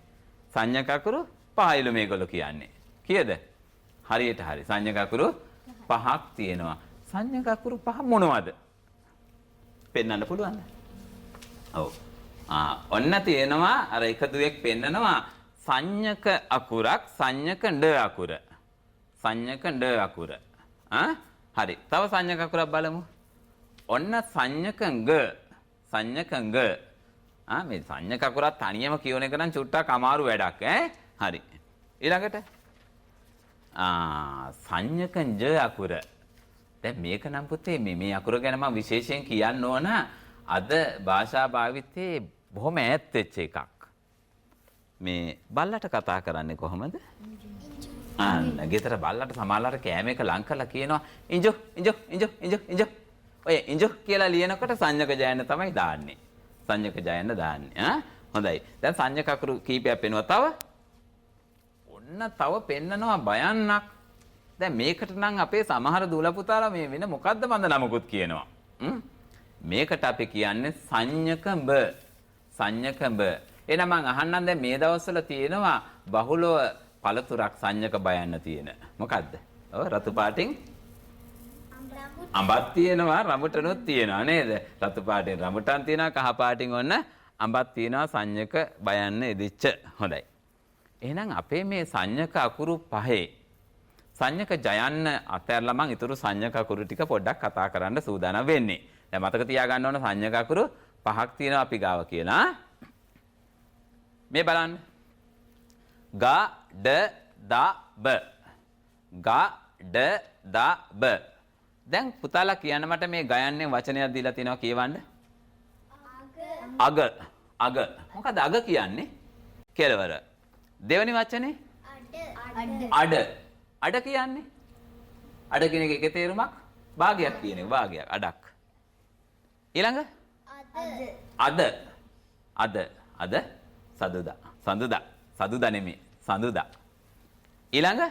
සංඥක අකුරු 5යිලු මේගොල්ලෝ කියන්නේ. කීයද? හරියට හරි. සංඥක අකුරු 5ක් තියෙනවා. සංඥක අකුරු 5 මොනවද? පෙන්වන්න පුළුවන්ද? ඔව්. ඔන්න තියෙනවා අර එක දුවෙක් පෙන්නනවා සංඥක අකුරක් සංඥක ඩ අකුර. සංඥක ඩ අකුර. හරි. තව සංඥක අකුරක් බලමු. ඔන්න සංඥක ග. සංඥක ග. මේ සංඥක අකුරත් තනියම කියවන එක නම් චුට්ටක් අමාරු වැඩක් හරි. ඊළඟට සංඥක ජ අකුර. දැන් මේක නම් පුතේ මේ අකුර ගැන මම විශේෂයෙන් කියන්න ඕන. අද භාෂා භාවිතයේ බොහොම ඈත් වෙච්ච එකක්. මේ බල්ලට කතා කරන්නේ කොහොමද? ගෙදර බල්ලට සමහරවල්ලාට කෑම එක ලං කරලා කියනවා ඉන්ජෝ ඉන්ජෝ ඉන්ජෝ ඉන්ජෝ ඉන්ජෝ. ඔය ඉන්ජෝ කියලා ලියනකොට සංඥක ජයන්න තමයි දාන්නේ. සංඥක ජයන්න දාන්නේ. හොඳයි. දැන් සංඥක අකුරු කීපයක් පෙන්වුවා. තව ඔන්න තව පෙන්නනවා භයන්නක්. දැන් මේකට නම් අපේ සමහර දූල පුතාලා මේ වෙන මොකද්ද මන්ද නමකුත් කියනවා. මේකට අපි කියන්නේ සංඥක බ. සංඥක බ. එහෙනම් මං අහන්නම් දැන් මේ දවස්වල තියෙනවා බහුලව පළතුරක් සංඥක බයන්න තියෙන. මොකද්ද? ඔව් රතු පාටින් අඹක් තියෙනවා රඹුටනුත් තියෙනවා නේද? රතු පාටින් රඹුටන් තියෙනවා කහ පාටින් ඔන්න අඹක් තියෙනවා සංඥක බයන්න එදිච්ච. හොඳයි. එහෙනම් අපේ මේ සංඥක අකුරු පහේ සංඥක ජයන්න අතහැරලා මං ඊටු සංඥක අකුරු ටික පොඩ්ඩක් කතා කරන්න සූදානම් වෙන්නේ. දැන් මතක තියාගන්න ඕන සංඥක අකුරු පහක් තියෙනවා අපි ගාව කියලා. මේ බලන්න. ග ඩ ද බ. ග ඩ ද බ. දැන් පුතාලා කියන්න මට මේ ගයන්නේ වචනයක් දීලා තිනවා කියවන්න. අග. අග. මොකද අග කියන්නේ? කෙලවර. දෙවෙනි වචනේ? අඩ. අඩ කියන්නේ? අඩ කියන එකේ තේරුමක් භාගයක් කියන එක භාගයක් අඩක්. ඊළඟ? අද. අද. අද සදුදා. සඳුදා. සදුදා නෙමෙයි. සඳුදා. ඊළඟ?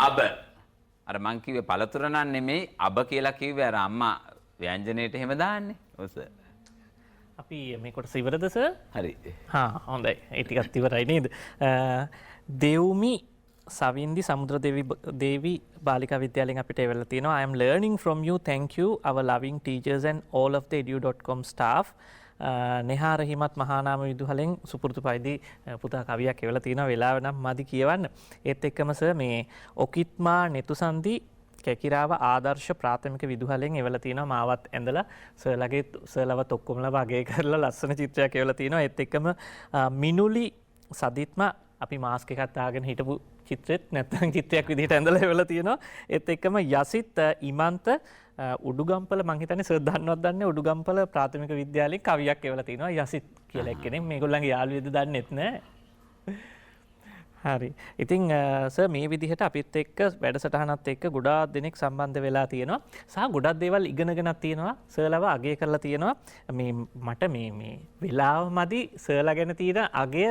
අබ. අර මං කිව්වේ පළතුර නන් නෙමෙයි අබ කියලා කිව්වේ අර අම්මා ව්‍යංජනයේට එහෙම දාන්නේ. ඔව් සර්. අපි මේ කොටස ඉවරද සර්? හරි. හොඳයි. ඒ ටිකත් ඉවරයි නේද? දෙව්මි සවින්දි සමුද්‍ර දේවි බාලිකා විද්‍යාලයෙන් අපිට එවලා තියෙනවා. I am learning from you. Thank you our loving teachers and all of the edu.com staff. නෙහාර හිමත් Mahanama විදුහලෙන් සුපුරුදු පරිදි පුතා කවියක් එවලා තියෙනවා. වෙලාව නම් මදි කියවන්න. ඒත් එක්කම සර් මේ ඔකිත්මා නෙතුසන්දි කැකිරාව ආදර්ශ ප්‍රාථමික විදුහලෙන් එවලා තියෙනවා. මාවත් ඇඳලා සර්ලවත් ඔක්කොමලා වගේ කරලා ලස්සන චිත්‍රයක් එවලා තියෙනවා. ඒත් එක්කම මිනුලි සදිත්ම අපි මාස්ක් එකක් දාගෙන හිටපු චිත්‍රෙත් නැත්නම් චිත්‍රයක් විදිහට ඇඳලා එවලා තියෙනවා. ඒත් එක්කම යසිත් ඉමන්ත උඩුගම්පල මං හිතන්නේ සර් දන්නවත් දන්නේ උඩුගම්පල ප්‍රාථමික විද්‍යාලයේ කවියක් එවලා තිනවා යසිත් කියලා එක්කෙනෙක්. මේගොල්ලන්ගේ යාළුවෙක්ද දන්නෙත් නෑ. හරි. ඉතින් සර් මේ විදිහට අපිත් එක්ක වැඩසටහනත් එක්ක ගොඩාක් දෙනෙක් සම්බන්ධ වෙලා තියෙනවා. සහ ගොඩක් දේවල් ඉගෙනගෙනත් තියෙනවා. සර්ලව අගය කරලා තියෙනවා. මේ මට මේ වෙලාව මදි සර්ලා ගැන තියෙන අගය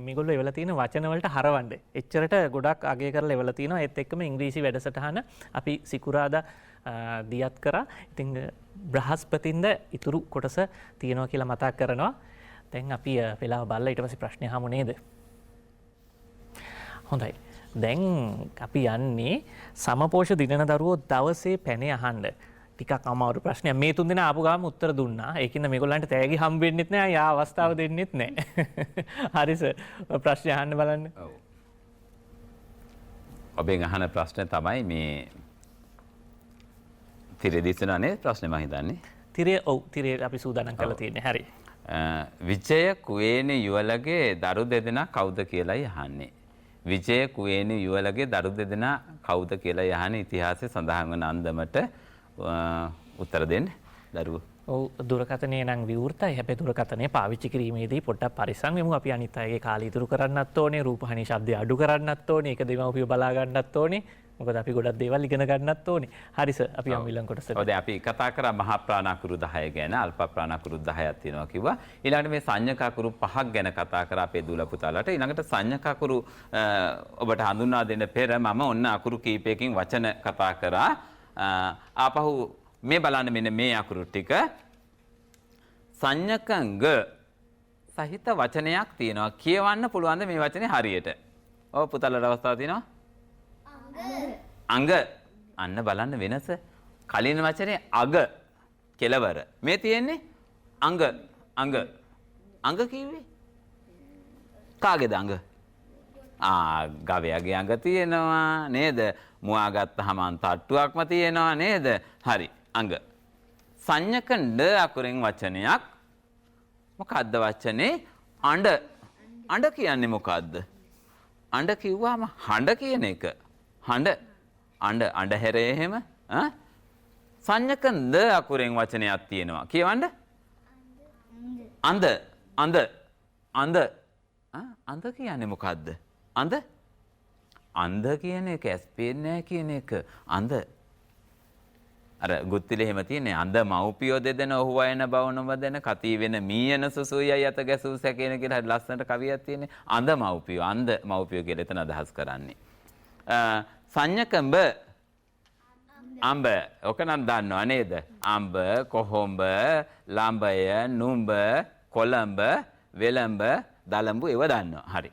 මේගොල්ලෝ එවලා තියෙන වචන වලට හරවන්න. එච්චරට ගොඩක් අගය කරලා එවලා තියෙනවා. ඒත් එක්කම ඉංග්‍රීසි වැඩසටහන අපි සිකුරාදා දියත් කරා. ඉතින් බ්‍රහස්පතින්ද ඉතුරු කොටස තියෙනවා කියලා මතක් කරනවා. දැන් අපි වෙලාව බලලා ඊට පස්සේ ප්‍රශ්න අහමු නේද? හොඳයි. දැන් අපි යන්නේ සමපෝෂ දිනන දරුවෝ දවසේ පැනේ අහන්න. ටිකක් අමාරු ප්‍රශ්නයක්. මේ තුන් දෙනා ආපු ගාම උත්තර දුන්නා. ඒකින්ද මේගොල්ලන්ට තෑගි හම්බ වෙන්නෙත් නෑ. යා අවස්ථාව දෙන්නෙත් නෑ. හරි සර්. ප්‍රශ්න අහන්න බලන්න. ඔව්. ඔබෙන් අහන ප්‍රශ්නේ තමයි මේ තිරේ දිස්සනනේ ප්‍රශ්නේ මම හිතන්නේ. තිරේ අපි සූදානම් කරලා තියෙන්නේ. හරි. විජය කුවේන යුවලගේ දරු දෙදෙනා කවුද කියලායි අහන්නේ. විජය කුවේන යුවලගේ දරු දෙදෙනා කවුද කියලායි අහන්නේ. ඉතිහාසයේ සඳහන් වන අන්දමට උත්තර දෙන්න දරුවෝ. ඔව් දුරකථනය නම් විවෘතයි. හැබැයි දුරකථනය පාවිච්චි කිරීමේදී පොඩ්ඩක් පරිස්සම් වෙමු. අපි අනිත් අයගේ කාලය ඉතුරු කරන්නත් ඕනේ. රූපහානි ශබ්දය අඩු කරන්නත් ඕනේ. ඒක දෙමව්පියෝ බලා ගන්නත් ඕනේ. මොකද අපි ගොඩක් දේවල් ඉගෙන ගන්නත් ඕනේ. හරි සර්. අපි යමු ඊළඟ කොටසට. ඔව් දැන් අපි කතා කරා මහා ප්‍රාණාකුරු 10 ගැන, අල්ප ප්‍රාණාකුරු 10ක් තියෙනවා කිව්වා. ඊළඟට මේ සංඥකාකුරු 5ක් ගැන කතා කරා අපේ දූල පුතාලාට. ඊළඟට සංඥකාකුරු ඔබට හඳුන්වා දෙන්න පෙර මම ඔන්න අකුරු කීපයකින් වචන කතා කරා. ආපහු මේ බලන්න මෙන්න මේ අකුරු ටික. සංඥකංග සහිත වචනයක් තියෙනවා. කියවන්න පුළුවන්ද මේ වචනේ හරියට? ඔව් පුතාලාට අවස්ථාවක් තියෙනවා. අඟ. අන්න බලන්න වෙනස. කලින් වචනේ අග කෙලවර. මේ තියෙන්නේ අඟ. අඟ. අඟ කිව්වේ කාගේද අඟ? ගවයාගේ අඟ තියෙනවා නේද? මුවා ගත්තාම තට්ටුවක්ම තියෙනවා නේද? හරි. අඟ. සංඥක ඩ අකුරෙන් වචනයක්. මොකද්ද වචනේ? අඬ. අඬ කියන්නේ මොකද්ද? අඬ කිව්වම හඬ කියන එක. හඬ. අඬ හැරේ එහෙම සංඥක ද අකුරෙන් වචනයක් තියෙනවා. කියවන්න. අඳ අඳ අඳ අඳ කියන්නේ මොකද්ද? අඳ අඳ කියන එක ඇස් පේන්නේ නැහැ කියන එක අඳ. අර ගුත්තිලේ එහෙම තියෙන්නේ අඳ මව්පියෝ දෙදෙන ඔහු වයන බව නොවදෙන කති වෙන මීයන සුසුයයි යත ගැසූ සැකේන කියලා හරි ලස්සනට කවියක් තියෙන්නේ. අඳ මව්පියෝ අඳ මව්පියෝ කියලා එතන අදහස් කරන්නේ. සංඥකඹ අඹ ඔක නම් දන්නව නේද? අඹ කොහොඹ ළඹය නුඹ කොළඹ වෙළඹ දලඹු ඒව දන්නවා. හරි.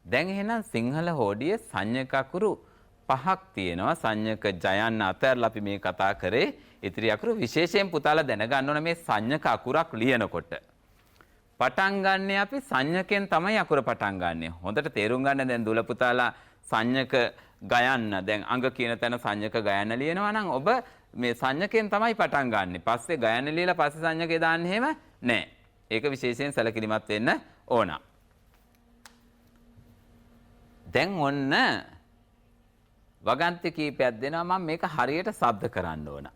දැන් එහෙනම් සිංහල හෝඩියේ සංඥක අකුරු 5ක් තියෙනවා. සංඥක ජයන්න අතරලා අපි මේ කතා කරේ. ඉතිරි අකුරු විශේෂයෙන් පුතාලා දැනගන්න ඕන මේ සංඥක අකුරක් ලියනකොට. පටන් ගන්න අපි සංඥකෙන් තමයි අකුර පටන් ගන්නෙ. හොඳට තේරුම් ගන්න දැන් දුල පුතාලා සංඥක ගයන්න දැන් අංග කියන තැන සංඥක ගයන්න ලියනවා නම් ඔබ මේ සංඥකෙන් තමයි පටන් ගන්නෙ. පස්සේ ගයන්න ලියලා පස්සේ සංඥකේ දාන්න එහෙම නෑ. ඒක විශේෂයෙන් සැලකිලිමත් වෙන්න ඕන. දැන් ඔන්න වගන්ති කීපයක් දෙනවා මම මේක හරියට ශබ්ද කරන්න ඕන.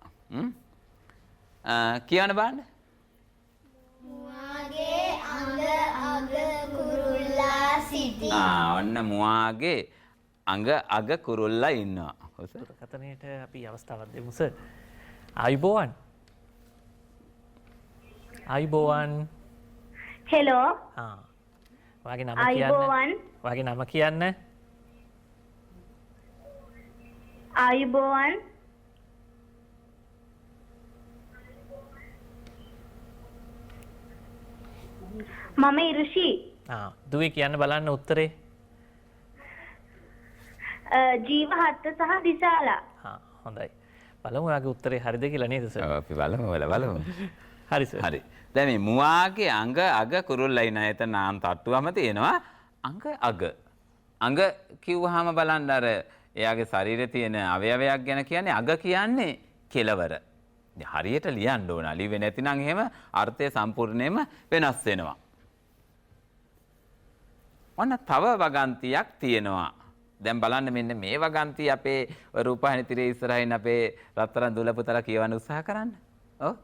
කියන්න බලන්න. මුවාගේ අඟ අග කුරුල්ලා සිටි. ඔන්න මුවාගේ අඟ අග කුරුල්ලා ඉන්නවා. කතනයට අපි අවස්ථාවක් දෙමු සර්. ආයුබෝවන්. ආයුබෝවන්. හෙලෝ. වාගේ නම ආයුබෝවන්. කියන්න. වාගේ නම කියන්න. ආයුබෝවන්. මම ඉරුෂි. දුවේ කියන්න බලන්න උත්තරේ. ජීව හත්ත සහ දිසාලා. හොඳයි. බලමු ඔයාගේ උත්තරේ හරිද කියලා නේද සර්? අපි බලමු. හරි සර්. හරි. දැන් මේ මුවාගේ අඟ අග කුරුල්ලා ඉන එතන නාම් තට්ටුවම තියෙනවා අඟ අග. අඟ කිව්වහම බලන්න අර එයාගේ ශරීරේ තියෙන අවයවයක් ගැන කියන්නේ අග කියන්නේ කෙලවර. හරියට ලියන්න ඕන. ලිවෙන්නේ නැතිනම් එහෙම අර්ථය සම්පූර්ණයෙන්ම වෙනස් වෙනවා. ඔන්න තව වගන්තියක් තියෙනවා. දැන් බලන්න මෙන්න මේ වගන්තිය අපේ රූපවාහිනී තිරේ ඉස්සරහින් අපේ රත්තරන් දුල පුතලා කියවන්න උත්සාහ කරන්න. ඔව්.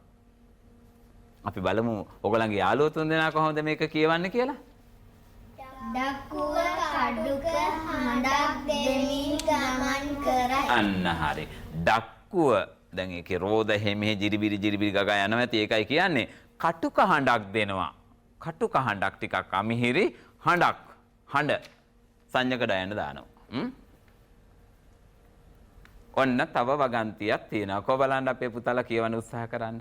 අපි බලමු ඔයගලන්ගේ යාළුවෝ තුන්දෙනා කොහොමද මේක කියවන්නේ කියලා. ඩක්කුව කඩුක හඬක් දෙමින් ගමන් කරයි. අන්න හරි. ඩක්කුව දැන් ඒකේ රෝද හැමේ ජිරිබිරි ගගා යනවා ඇති ඒකයි කියන්නේ. කටුක හඬක් දෙනවා. කටුක හඬක් ටිකක් අමිහිරි හඬක්. හඬ සංඥක ඩයන්න දානවා. ඔන්න තව වගන්තියක් තියෙනවා. කො බලන්න අපේ පුතාලා කියවන්න උත්සාහ කරන්න.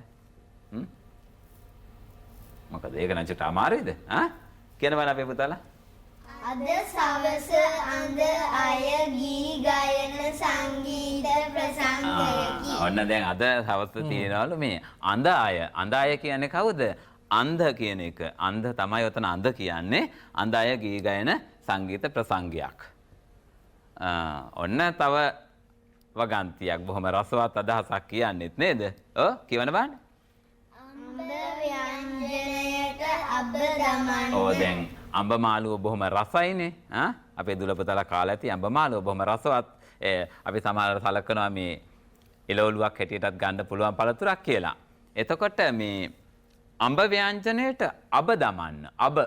මොකද ඒක නම් චුට්ට අමාරුයිද? කියන බලන්න අපේ පුතාලා. අද සවස අඳ අය ගී ගයන සංගීත ප්‍රසංගයකි. ඔන්න දැන් අද සවස් තියෙනවලු මේ අඳ අය. අඳ අය කියන්නේ කවුද? අන්ධ කියන එක. අන්ධ තමයි ඔතන අඳ කියන්නේ. අඳ අය ගී ගයන සංගීත ප්‍රසංගයක්. ඔන්න තව වගන්තියක් බොහොම රසවත් අදහසක් කියන්නෙත් නේද? ඔව් කියවන බලන්න. අඹ ව්‍යංජනයට අබ දමන්න. දැන් අඹ මාළුව බොහොම රසයිනේ. අපේ දුලපතලා කාලා ඇති අඹ මාළුව බොහොම රසවත්. අපි සමහරවිට සලකනවා මේ එළවලුවක් හැටියටත් ගන්න පුළුවන් පළතුරක් කියලා. එතකොට මේ අඹ ව්‍යංජනයට අබ දමන්න. අබ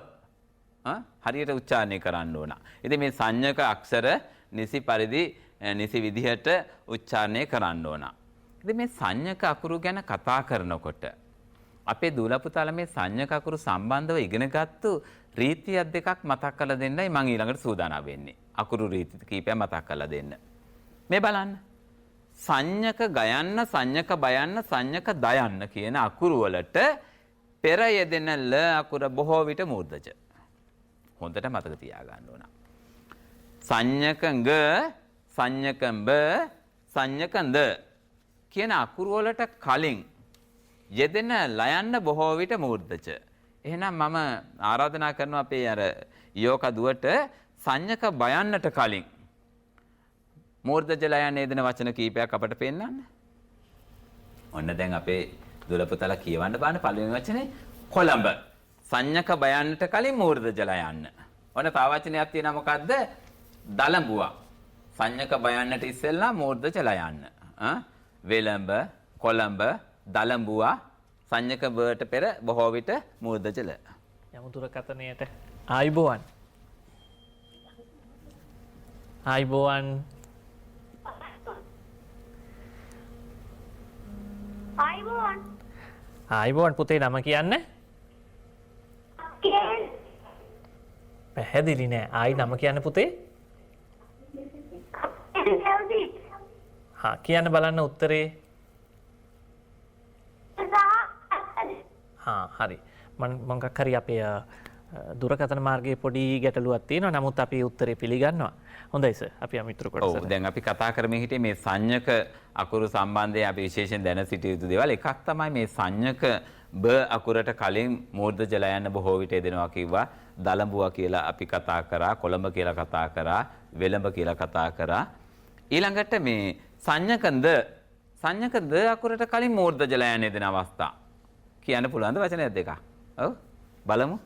හරියට උච්චාරණය කරන්න ඕන. ඉතින් මේ සංඥක අක්ෂර නිසි පරිදි නිසි විදිහට උච්චාරණය කරන්න ඕන. ඉතින් මේ සංඥක අකුරු ගැන කතා කරනකොට අපේ දූල පුතාලා මේ සංඥක අකුරු සම්බන්ධව ඉගෙනගත්තු රීතියක් දෙකක් මතක් කරලා දෙන්නයි මම ඊළඟට සූදානම් වෙන්නේ. අකුරු රීති කීපයක් මතක් කරලා දෙන්න. මේ බලන්න. සංඥක ගයන්න, සංඥක බයන්න, සංඥක දයන්න කියන අකුරු වලට පෙර යෙදෙන ල අකුර බොහෝ විට මූර්ධජ. හොඳට මතක තියාගන්න ඕන. සංඥක ග, සංඥක බ, සංඥක ද කියන අකුරු වලට කලින් යෙදෙන ලයන්න බොහෝ විට මූර්ධජ. එහෙනම් මම ආරාධනා කරනවා අපේ අර යෝක දුවට සංඥක බයන්නට කලින් මූර්ධජ ලයන්න යෙදෙන වචන කීපයක් අපට පෙන්නන්න. ඔන්න දැන් අපේ දුල පුතලා කියවන්න බලන්න පළවෙනි වචනේ කොළඹ. සංඥක බයන්නට කලින් මූර්ධජ ලයන්න. ඔන්න තව වචනයක් තියෙනවා මොකද්ද? දලඹුවා. සංඥක බයන්නට ඉස්සෙල්ලා මූර්ධජ ලයන්න. වෙළඹ, කොළඹ, දලඹුවා සංඥක බට පෙර බොහෝ විට මූර්ධජල. යමු දුරකථනයට. ආයිබෝවන්. ආයිබෝවන්. ආයිබෝවන්. ආයිබෝවන් පුතේ නම කියන්න. පැහැදිලි නෑ. ආයි නම කියන්න පුතේ. හා කියන්න බලන්න උත්තරේ. හා හරි. මොකක් හරි අපේ දුරකථන මාර්ගයේ පොඩි ගැටලුවක් තියෙනවා. නමුත් අපි උත්තරේ පිළිගන්නවා. හොඳයි සර්. අපි යමු ඉතුරු කොටසට. ඔව් දැන් අපි කතා කරමින් හිටියේ මේ සංඥක අකුරු සම්බන්ධයෙන් අපි විශේෂයෙන් දැන සිටිය යුතු දේවල්. එකක් තමයි මේ සංඥක බ අකුරට කලින් මූර්ධ ජල යන බොහෝ විට එදෙනවා කිව්වා. දලඹුවා කියලා අපි කතා කරා, කොළඹ කියලා කතා කරා, වෙළඹ කියලා කතා කරා. ඊළඟට මේ සංඥක ද අකුරට කලින් මූර්ධ ජල යන එදෙන අවස්ථා කියන්න පුළුවන්ද වචනයක් දෙකක්? ඔව් බලමු.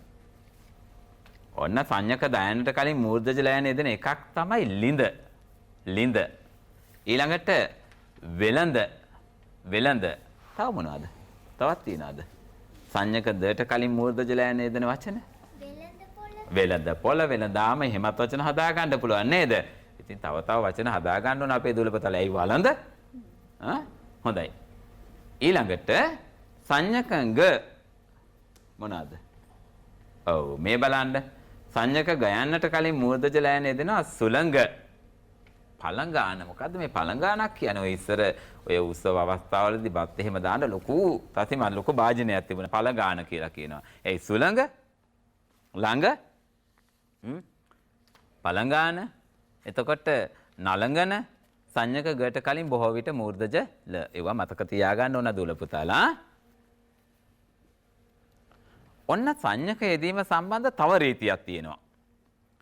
ඔන්න සංඥක දයනට කලින් මූර්ධ ජල යන එදෙන එකක් තමයි ලිඳ. ලිඳ. ඊළඟට වෙළඳ. වෙළඳ. තව මොනවද? තවත් තියනවාද? සංඥක දට කලින් මූර්ධ ජල යන එදෙන වචන? වෙළඳ පොළ, වෙළඳාම එහෙමත් වචන හදා ගන්න පුළුවන් නේද? ඉතින් තව වචන හදා ගන්න ඕන අපේ දුලපතල. ඇයි වළඳ? හොඳයි. ඊළඟට සංඥකංග මොනවාද? ඔව් මේ බලන්න. සංඥක ගයන්නට කලින් මූර්ධ ජල යන එදෙනවා සුළඟ. පළඟාන. මොකද්ද මේ පළඟානක් කියන්නේ? ඔය ඉස්සර ඔය උත්සව අවස්ථාවලදී බත් එහෙම දාන්න ලොකු භාජනයක් තිබුණා. පළඟාන කියලා කියනවා. ඒ සුළඟ ළඟ පළඟාන. එතකොට නලංගන සංඥක ගට කලින් බොහෝ විට මූර්ධජ ල. ඒවා මතක තියාගන්න ඕන දුල පුතාලා. ඔන්න සංඥක යෙදීම සම්බන්ධ තව රීතියක් තියෙනවා.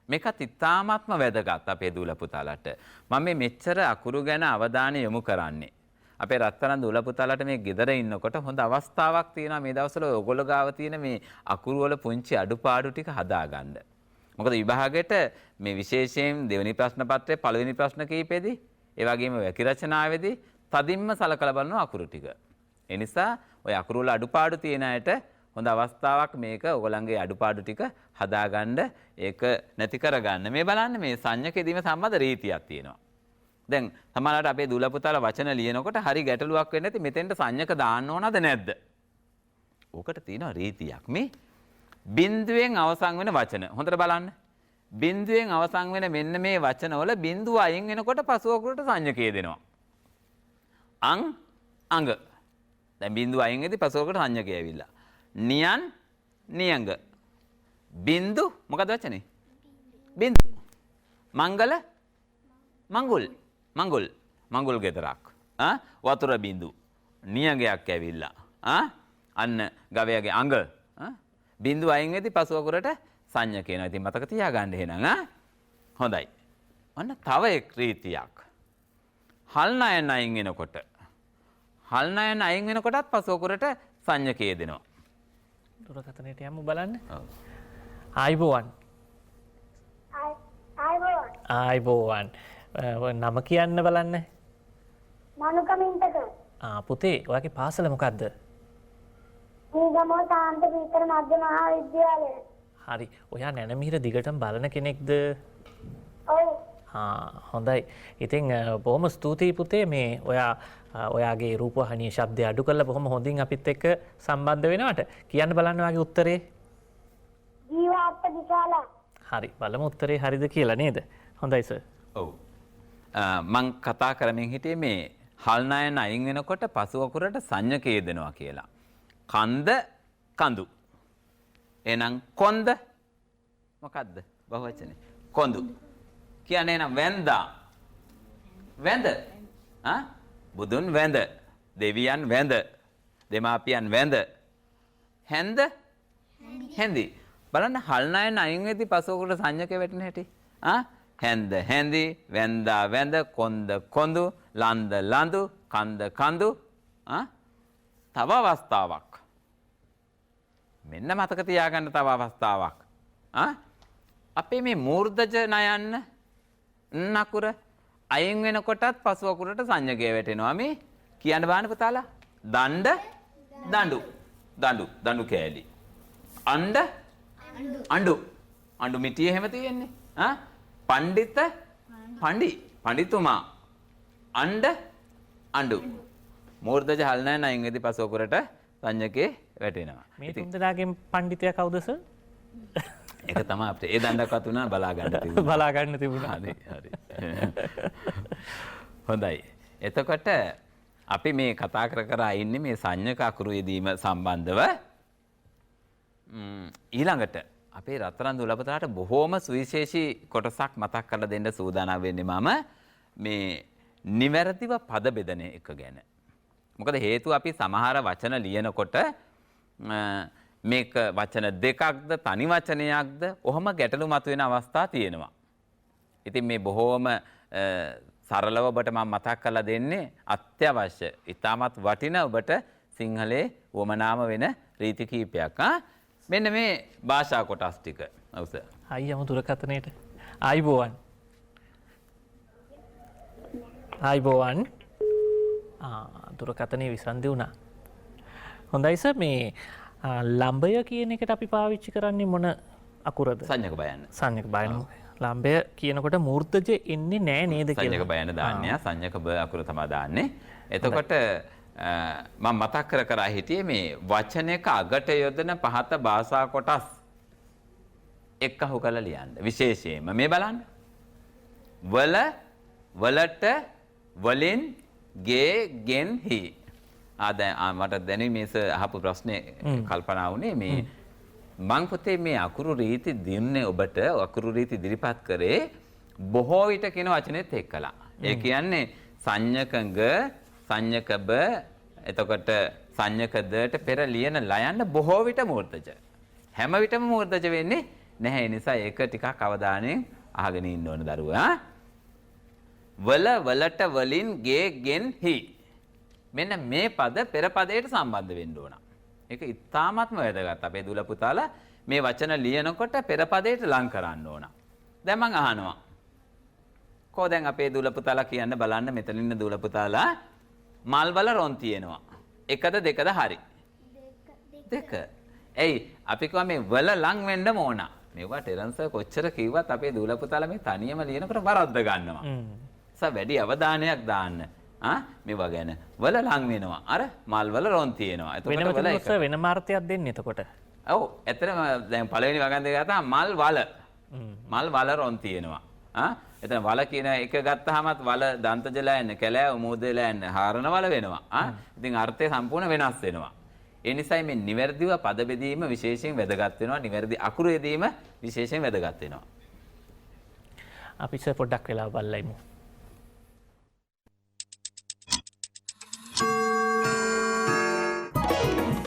මේකත් ඉතාමත්ම වැදගත් අපේ දුල පුතාලට. මම මේ මෙච්චර අකුරු ගැන අවධානය යොමු කරන්නේ. අපේ රත්තරන් දුල පුතාලට මේ ගෙදර ඉන්නකොට හොඳ අවස්ථාවක් තියෙනවා මේ දවස්වල ඔයගොල්ලෝ ගාව තියෙන මේ අකුරු වල පුංචි අඩුපාඩු ටික හදාගන්න. මොකද විභාගයට මේ විශේෂයෙන් දෙවෙනි ප්‍රශ්න පත්‍රයේ පළවෙනි ප්‍රශ්න කීපෙදී ඒ වගේම වැකි රචනාවේදී තදින්ම සලකලා බලන අකුරු ටික. ඒ නිසා ඔය අකුරු වල අඩුපාඩු තියෙන අයට හොඳ අවස්ථාවක් මේක ඔයගොල්ලන්ගේ අඩුපාඩු ටික හදාගන්න ඒක නැති කරගන්න. මේ බලන්න මේ සංඥකෙදීම සම්බන්ධ රීතියක් තියෙනවා. දැන් සමහරවිට අපේ දුල පුතාලා වචන ලියනකොට හරි ගැටලුවක් වෙන්නේ නැති මෙතෙන්ට සංඥක දාන්න ඕනද නැද්ද? ඕකට තියෙනවා රීතියක්. මේ බිඳුවෙන් අවසන් වෙන වචන. හොඳට බලන්න. බිඳුවෙන් අවසන් වෙන මෙන්න මේ වචනවල බිඳුව අයින් වෙනකොට පසුව අකුරට සංඥකය දෙනවා. අං අඟ. දැන් බිඳුව අයින් වෙද්දී පසුව අකුරට සංඥකය ඇවිල්ලා. නියන් නියඟ. බිඳු මොකද වචනේ? බිඳු. මංගල මංගුල්. මංගුල්. මංගුල් ගෙදරක්. වතුර බිඳු. නියඟයක් ඇවිල්ලා. අන්න ගවයාගේ අඟ. බිඳු අයින් වෙද්දී පසුව අකුරට සංඥක එනවා. ඉතින් මතක තියාගන්න එහෙනම් හොඳයි. ඔන්න තව එක් රීතියක්. හල් නයන් අයින් වෙනකොට හල් නයන් අයින් වෙනකොටත් පසුව අකුරට සංඥකය දෙනවා. දුරකථනයට යමු බලන්න. ආයිබෝවන්. ආයිබෝවන්. නම කියන්න බලන්න. මනුකමින්තක. පුතේ ඔයාගේ පාසල මොකද්ද? නීගම සාන්ත පීතර මධ්‍ය මහා විද්‍යාලය. හරි. ඔයා නැනමිහිර දිගටම බලන කෙනෙක්ද? ඔව්. හොඳයි. ඉතින් බොහොම ස්තුතියි පුතේ මේ ඔයාගේ රූපවාහිනී ශබ්දය අඩු කරලා බොහොම හොඳින් අපිත් එක්ක සම්බන්ධ වෙනවට. කියන්න බලන්න ඔයාගේ උත්තරේ. ජීවාත්ම දිශාලා. හරි. බලමු උත්තරේ හරිද කියලා නේද? හොඳයි සර්. ඔව්. මං කතා කරමින් හිටියේ මේ හල් නයන් අයින් වෙනකොට පසුව අකුරට සංඥකය දෙනවා කියලා. කන්ද කඳු. එහෙනම් කොන්ද මොකද්ද? බහුවචනේ. කොඳු. කියන්නේ නම් වැන්දා. වැඳ. බුදුන් වැඳ. දෙවියන් වැඳ. දෙමාපියන් වැඳ. හැන්ද හැඳි. බලන්න හල් නයන් අයින් වෙද්දී පසුව අකුරට සංඥකය වැටෙන හැටි. හැන්ද හැඳි, වැන්දා වැඳ, කොන්ද කොඳු, ලන්ද ලඳු, කන්ද කඳු. තව අවස්ථාවක්. මෙන්න මතක තියාගන්න තව අවස්ථාවක්. අපේ මේ මූර්ධජ නයන්න නකුර අයින් වෙනකොටත් පසුව අකුරට සංඥකය වැටෙනවා. මේ කියන්න බාන්න පුතාලා. දණ්ඩ දඬු. දඬු කෑලි. අණ්ඩ අඬු. අඬු මිටිය එහෙම තියෙන්නේ. පණ්ඩිත පඬිතුමා. අණ්ඩ අඬු. මූර්ධජ හල් නැහැ නයින් එදි පසෝකරට සංඥකේ වැටෙනවා. මේ තුන්දෙනාගෙන් පඬිතයා කවුද සර්? ඒක තමයි අපිට ඒ දණ්ඩක්වත් උනා බලා ගන්න තිබුණා. බලා ගන්න තිබුණා. හරි. හොඳයි. එතකොට අපි මේ කතා කර ඉන්නේ මේ සංඥක අකුරු යෙදීම සම්බන්ධව. ඊළඟට අපේ රත්තරන් දුලපතාට බොහෝම සුවිශේෂී කොටසක් මතක් කරලා දෙන්න සූදානම් වෙන්නේ මම මේ නිවැරදිව පද බෙදන එක ගැන. මොකද හේතුව අපි සමහර වචන ලියනකොට මේක වචන දෙකක්ද තනි වචනයක්ද ඔහොම ගැටලු මතුවෙන අවස්ථා තියෙනවා. ඉතින් මේ බොහෝම සරලව ඔබට මම මතක් කරලා දෙන්නේ අත්‍යවශ්‍ය ඉතාමත් වටින ඔබට සිංහලේ වමනාම වෙන රීති කීපයක්. මෙන්න මේ භාෂා කොටස් ටික. ඔව් සර්. අයියම දුරකථනයේට. ආයිබෝවන්. දුරකථනයේ විසන්දි වුණා. හොඳයි සර් මේ ලම්බය කියන එකට අපි පාවිච්චි කරන්නේ මොන අකුරද? සංඥක බයන්න. සංඥක බයන්න. ලම්බය කියනකොට මූර්ධජ එන්නේ නෑ නේද කියලා. සංඥක බයන්න දාන්නේ. සංඥක බ අකුර තමයි දාන්නේ. එතකොට මම මතක් කර හිටියේ මේ වචනයක අගට යොදන පහත භාෂා කොටස් එක්කහු කරලා ලියන්න. විශේෂයෙන්ම මේ බලන්න. වල වලට වලින් ගේ ගෙන් හි. දැන් මට දැනුයි මේස අහපු ප්‍රශ්නේ කල්පනා වුණේ මේ මං පොතේ මේ අකුරු රීති දින්නේ ඔබට අකුරු රීති ඉදිරිපත් කරේ බොහෝ විට කියන වචනේත් එක්කලා. ඒ කියන්නේ සංඥකඟ සංඥකබ එතකොට සංඥකදට පෙර ලියන ලයන්න බොහෝ විට මූර්ධජ. හැම විටම මූර්ධජ වෙන්නේ නැහැ. ඒ නිසා ඒක ටිකක් අවධානයෙන් අහගෙන ඉන්න ඕන දරුවා. වල වලට වලින් ගේ ගෙන් හි. මෙන්න මේ පද පෙර පදයට සම්බන්ධ වෙන්න ඕන. ඒක ඉතාමත්ම වැදගත්. අපේ දුල පුතාලා මේ වචන ලියනකොට පෙර පදයට ලං කරන්න ඕන. දැන් මං අහනවා. කො දැන් අපේ දුල පුතාලා කියන්න බලන්න මෙතන ඉන්න දුල පුතාලා මල් වල රොන් තියෙනවා. එකද දෙකද හරි? දෙක. එයි අපි කිව්වා මේ වල ලං වෙන්න ඕන. මේවා ටෙරන්ස් කොච්චර කිව්වත් අපේ දුල පුතාලා මේ තනියම ලියනකොට වරද්ද ගන්නවා. වැඩි අවධානයක් දාන්න. මේවා ගැන වල ලං වෙනවා. අර මල් වල රොන් තියෙනවා. එතකොට වල එක වෙන මාර්ථයක් දෙන්න එතකොට. ඔව් ඇත්තටම දැන් පළවෙනි වගන් දෙක ගත්තාම මල් වල. මල් වල රොන් තියෙනවා. එතන වල කියන එක ගත්තාමත් වල දන්තජලා යන්නේ කැලෑව මූදලා යන්නේ හාරන වල වෙනවා. ඉතින් අර්ථය සම්පූර්ණ වෙනස් වෙනවා. ඒ නිසායි මේ නිවැරදිව පද බෙදීම විශේෂයෙන් වැදගත් වෙනවා. නිවැරදි අකුරු යෙදීම විශේෂයෙන් වැදගත් වෙනවා. අපි පොඩ්ඩක් වෙලා බලයිමු.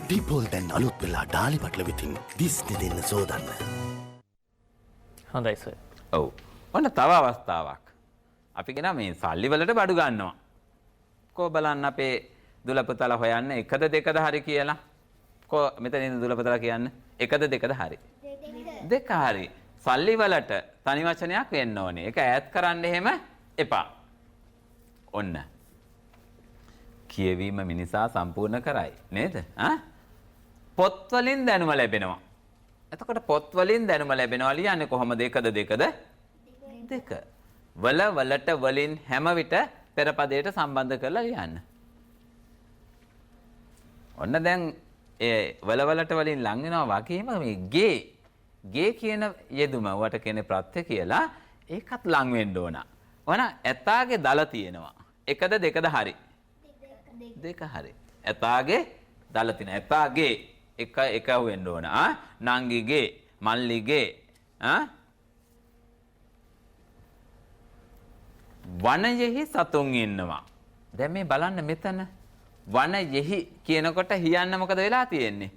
ඩීපෝල් දැන් අලුත් වෙලා ඩාලි පටල විතින් දිස්නෙ දෙන්න සෝදන්න. හොඳයි සර්. ඔව්. ඔන්න තව අවස්ථාවක්. අපි කියන මේ සල්ලි වලට බඩු ගන්නවා. කො බලන්න අපේ දුලපතලා හොයන්න එකද දෙකද හරි කියලා. කො මෙතන ඉන්න දුලපතලා කියන්න එකද දෙකද හරි? දෙක හරි. සල්ලි වලට තනි වචනයක් වෙන්න ඕනේ. ඒක ඈඩ් කරන්න එහෙම එපා. ඔන්න. කියවීම මිනිසා සම්පූර්ණ කරයි නේද? පොත් වලින් දැනුම ලැබෙනවා. එතකොට පොත් වලින් දැනුම ලැබෙනවා ලියන්නේ කොහොමද? එකද දෙකද? දෙක. වල වලට වලින් හැම විට පෙර පදයට සම්බන්ධ කරලා ලියන්න. ඔන්න දැන් ඒ වල වලට වලින් ලං වෙනවා වගේම මේ ගේ කියන යෙදුම වට කියන ප්‍රත්‍ය කියලා ඒකත් ලං වෙන්න ඕන. ඔන ඇතාගේ දල තියෙනවා. එකද දෙකද හරි? දෙක හරි. ඇතාගේ දල තියෙන. ඇතාගේ එක වෙන්න ඕන. නංගිගේ මල්ලිගේ වනයෙහි සතුන් ඉන්නවා. දැන් මේ බලන්න මෙතන වනයෙහි කියනකොට හියන්න මොකද වෙලා තියෙන්නේ?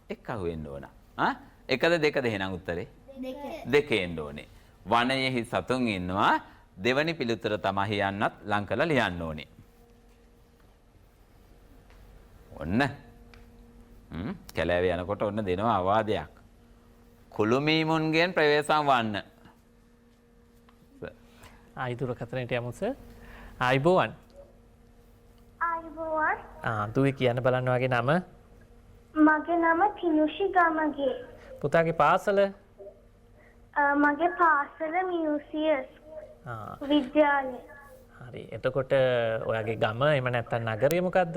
එක වෙන්න ඕන. එකද දෙකද එහෙනම් උත්තරේ? දෙක එන්න ඕනේ. වනයෙහි සතුන් ඉන්නවා. දෙවනි පිළිතුර තමයි හියන්නත් ලං කරලා ලියන්න ඕනේ. ඔන්න කැලෑවේ යනකොට ඔන්න දෙනවා අවවාදයක්. කුළුමීමුන්ගෙන් ප්‍රවේශම් වන්න. ආයි දුරකථනයට යමු සර්. ආයිබෝවන්. ආයිබෝවන්. පුළුවන්. දුවේ කියන්න බලන්න වගේ නම. මගේ නම තිනුෂි ගමගේ. පුතාගේ පාසල. මගේ පාසල මියුසියස් ආ විද්‍යාලය. හරි. එතකොට ඔයාගේ ගම එහෙම නැත්නම් නගරය මොකද්ද?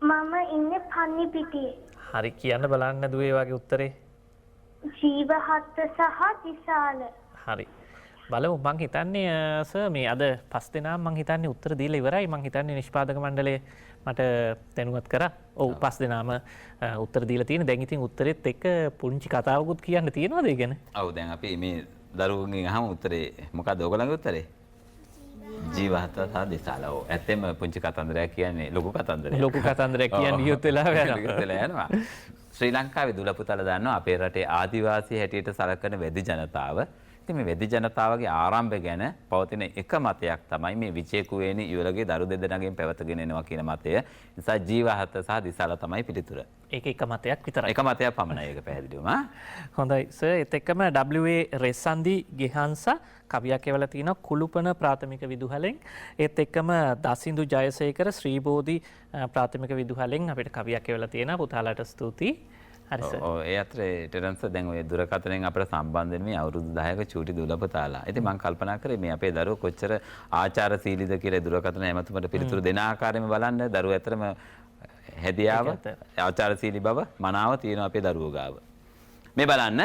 මම ඉන්නේ පන්නිපිටියේ. හරි කියන්න බලන්න දුවේ වගේ උත්තරේ. ජීවහත්ත සහ විශාල. හරි. බලමු මං හිතන්නේ සර් මේ අද 5 දෙනාම මං හිතන්නේ උත්තර දීලා ඉවරයි. මං හිතන්නේ නිෂ්පාදක මණ්ඩලය මට දැනුවත් කරා. ඔව් 5 දෙනාම උත්තර දීලා තියෙන. දැන් ඉතින් උත්තරෙත් එක්ක පුංචි කතාවකුත් කියන්න තියෙනවද ඒ ගැන? ඔව් දැන් අපි මේ දරුවන්ගෙන් අහමු උත්තරේ. මොකද්ද ඔයගොල්ලන්ගේ උත්තරේ? ජීවහත සහ දිසාල. ඔව් ඇත්තෙම පුංචි කතන්දරයක් කියන්නේ ලොකු කතන්දරයක්. ලොකු කතන්දරයක් කියන්න ගියොත් වෙලා යනවා. ශ්‍රී ලංකාවේ දුල පුතාලා දන්නවා අපේ රටේ ආදිවාසී හැටියට සලකන වැඩි ජනතාව. ඉතින් මේ වැඩි ජනතාවගේ ආරම්භය ගැන පවතින එක මතයක් තමයි මේ විජේ කුවේණි යුවලගේ දරු දෙදෙනාගෙන් පැවතගෙන එනවා කියන මතය. නිසා ජීවහත සහ දිසාල තමයි පිළිතුර. ඒක එක මතයක් විතරයි. එක මතයක් පමණයි ඒක පැහැදිලිවම. හොඳයි සර් ඒත් එක්කම WA රෙස්සන්දි ගෙහන්සා කවියක් එවලා තිනවා කුළුපන ප්‍රාථමික විදුහලෙන්. ඒත් එක්කම දසින්දු ජයසේකර ශ්‍රීබෝධි ප්‍රාථමික විදුහලෙන් අපිට කවියක් එවලා තියෙනවා. පුතාලාට ස්තුතියි. හරි සර්. ඔව් ඒ අතරේ ටෙරන්ස් දැන් ඔය දුරකථනයෙන් අපිට සම්බන්ධ වෙන මේ අවුරුදු 10ක චූටි දුල පුතාලා. ඉතින් මම කල්පනා කරේ මේ අපේ දරුවෝ කොච්චර ආචාරශීලීද කියලා දුරකථන හැමතුමට පිළිතුරු දෙන ආකාරයෙන්ම බලන්න දරුවෝ ඇතරම හැදියාව ආචාරශීලී බව මනාව තියෙනවා අපේ දරුවෝ ගාව. මේ බලන්න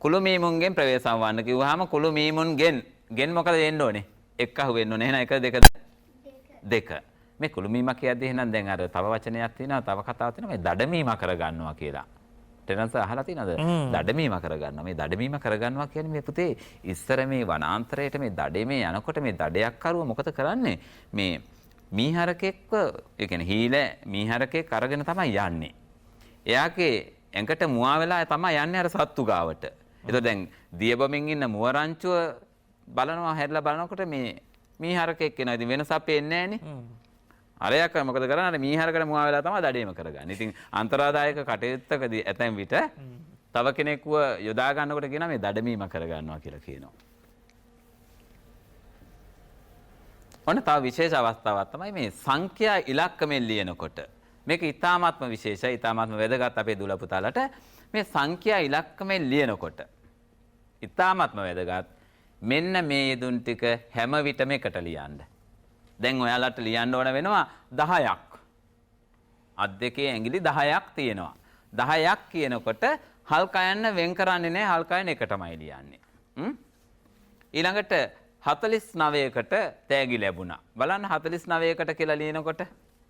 කුළු මීමුන්ගෙන් ප්‍රවේශම් වන්න කිව්වහම කුළු මීමුන්ගෙන් ගෙන් මොකද වෙන්න ඕනේ? එක් අහු වෙන්න ඕනේ. එහෙනම් 1 2 දෙක. මේ කුළු මීම කියද්දී එහෙනම් දැන් අර තව වචනයක් තියෙනවා, තව කතාවක් තියෙනවා මේ දඩමීම කරගන්නවා කියලා. ටෙනන්ස් අහලා තියෙනවද? දඩමීම කරගන්නවා. මේ දඩමීම කරගන්නවා කියන්නේ මේ පුතේ ඉස්සර මේ වනාන්තරයට මේ දඩේමේ යනකොට මේ දඩයක් කරුව මොකද කරන්නේ? මේ මීහරකෙක්ව ඒ කියන්නේ හීල මීහරකෙක් අරගෙන තමයි යන්නේ. එයාගේ ඇඟට මුවා වෙලා තමයි යන්නේ අර සත්තු ගාවට. ඒතකොට දැන් දියබමින් ඉන්න මුව රංචුව බලනවා හැරිලා බලනකොට මේ මීහරකෙක් එනවා. ඉතින් වෙනසක් පේන්නේ නැහනේ. අරයක් මොකද කරන්නේ? අර මීහරකට මුවා වෙලා තමයි දඩේම කරගන්නේ. ඉතින් අන්තරාදායක කටයුත්තකදී ඇතැම් විට තව කෙනෙකුව යොදා ගන්නකොට කියනවා මේ දඩමීම කරගන්නවා කියලා කියනවා. ඔන්න තව විශේෂ අවස්ථාවක් තමයි මේ සංඛ්‍යා ඉලක්කමෙන් ලියනකොට. මේක ඊ타මාත්ම විශේෂයි, ඊ타මාත්ම වැදගත් අපේ දුල පුතාලට. මේ සංඛ්‍යා ඉලක්කමෙන් ලියනකොට ඊ타මාත්ම වැදගත්. මෙන්න මේ යෙදුන් ටික හැම විටම එකට ලියන්න. දැන් ඔයාලට ලියන්න ඕන වෙනවා 10ක්. අත් දෙකේ ඇඟිලි 10ක් තියෙනවා. 10ක් කියනකොට හල්කයන්න වෙන් කරන්නේ නැහැ, හල්කයන් එකටමයි ලියන්නේ. ඊළඟට 49කට තෑගි ලැබුණා. බලන්න 49කට කියලා ලියනකොට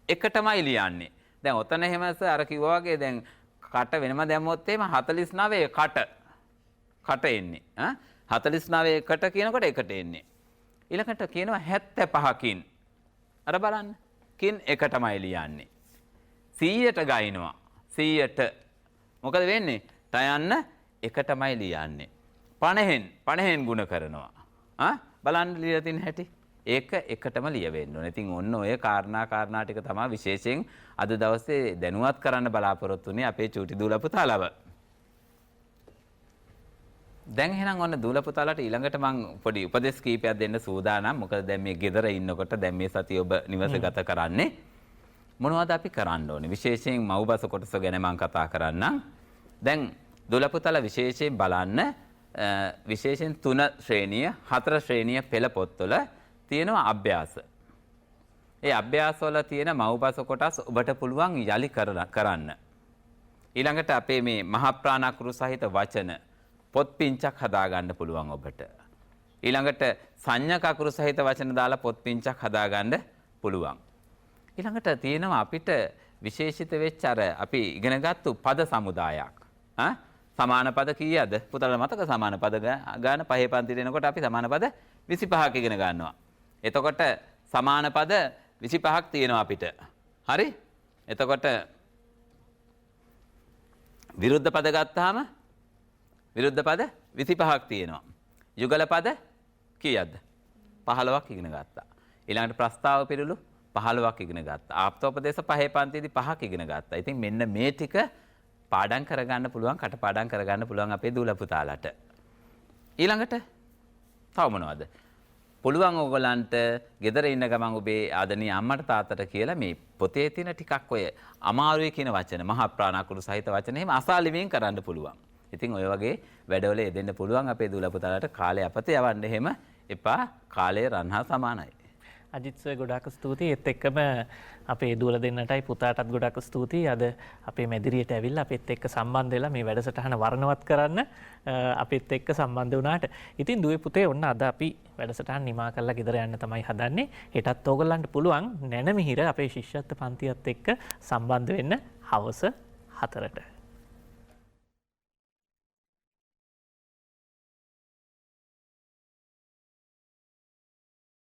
එකටමයි ලියන්නේ. දැන් ඔතන එහෙමස අර කිව්වා වගේ දැන් කට වෙනම දැම්මොත් එහෙම 49 කට එන්නේ. 49කට කියනකොට එකට එන්නේ. ඊළඟට කියනවා 75කින්. අර බලන්න. කින් එකටමයි ලියන්නේ. 100ට ගයිනවා. 100ට මොකද වෙන්නේ? තයන්න එකටමයි ලියන්නේ. 50න් ගුණ කරනවා. බලන්න ලියලා තින් හැටි. ඒක එකටම ලියවෙන්න ඕනේ. ඉතින් ඔන්න ඔය කාරණා ටික තමයි විශේෂයෙන් අද දවසේ දැනුවත් කරන්න බලාපොරොත්තු වෙන්නේ අපේ චූටි දූල පුතාලව. දැන් එහෙනම් ඔන්න දූල පුතාලට ඊළඟට මම පොඩි උපදෙස් කීපයක් දෙන්න සූදානම්. මොකද දැන් මේ ගෙදර ඉන්නකොට දැන් මේ සතිය ඔබ නිවස ගත කරන්නේ මොනවද අපි කරන්න ඕනේ? විශේෂයෙන් මව්බස කොටස ගැන මම කතා කරන්නම්. දැන් දූල පුතාලා විශේෂයෙන් බලන්න විශේෂයෙන් 3 ශ්‍රේණිය 4 ශ්‍රේණිය පෙළ පොත්වල තියෙනවා අභ්‍යාස. ඒ අභ්‍යාසවල තියෙන මව්බස කොටස් ඔබට පුළුවන් යලි කරන්න. ඊළඟට අපේ මේ මහා ප්‍රාණාකෘ සහිත වචන පොත් පිංචක් හදාගන්න පුළුවන් ඔබට. ඊළඟට සංඥා කකුරු සහිත වචන දාලා පොත් පිංචක් හදාගන්න පුළුවන්. ඊළඟට තියෙනවා අපිට විශේෂිත වෙච්ච අර අපි ඉගෙනගත්තු පද සමුදායක්. සමාන පද කීයද? පුතාලා මතක සමාන පද ගන්න පහේ පන්තිට එනකොට අපි සමාන පද 25ක් ඉගෙන ගන්නවා. එතකොට සමාන පද 25ක් තියෙනවා අපිට. හරි? එතකොට විරුද්ධ පද ගත්තාම විරුද්ධ පද 25ක් තියෙනවා. යුගල පද කීයද? 15ක් ඉගෙන ගත්තා. ඊළඟට ප්‍රස්තාව පිළිලු 15ක් ඉගෙන ගත්තා. ආප්තෝපදේශ පහේ පන්තියේදී 5ක් ඉගෙන ගත්තා. ඉතින් මෙන්න මේ ටික පාඩම් කරගන්න පුළුවන්, කටපාඩම් කරගන්න පුළුවන් අපේ දූල පුතාලට. ඊළඟට තව මොනවද? පුළුවන් ඕගොල්ලන්ට ගෙදර ඉන්න ගමන් ඔබේ ආදරණීය අම්මට තාත්තට කියලා මේ පොතේ තියෙන ටිකක් ඔය අමාරුයි කියන වචන මහා ප්‍රාණකුළු සහිත වචන එහෙම අසාලිමින් කරන්න පුළුවන්. ඉතින් ඔය වගේ වැඩවල යෙදෙන්න පුළුවන් අපේ දූල පුතාලාට කාලය අපත යවන්න එහෙම එපා. කාලය රන්හා සමානයි. අජිත් සර් ගොඩාක් ස්තුතියි. ඒත් එක්කම අපේ දූල දෙන්නටයි පුතාටත් ගොඩක් ස්තුතියි. අද අපේ මැදිරියට ඇවිල්ලා අපිත් එක්ක සම්බන්ධ වෙලා මේ වැඩසටහන වර්ණවත් කරන්න අපිත් එක්ක සම්බන්ධ වුණාට. ඉතින් දුවේ පුතේ ඔන්න අද අපි වැඩසටහන නිමා කරලා ගෙදර යන්න තමයි හදන්නේ. හෙටත් ඕගොල්ලන්ට පුළුවන් නැනමිහිර අපේ ශිෂ්‍යත්ව පන්තියත් එක්ක සම්බන්ධ වෙන්න හවස 4ට.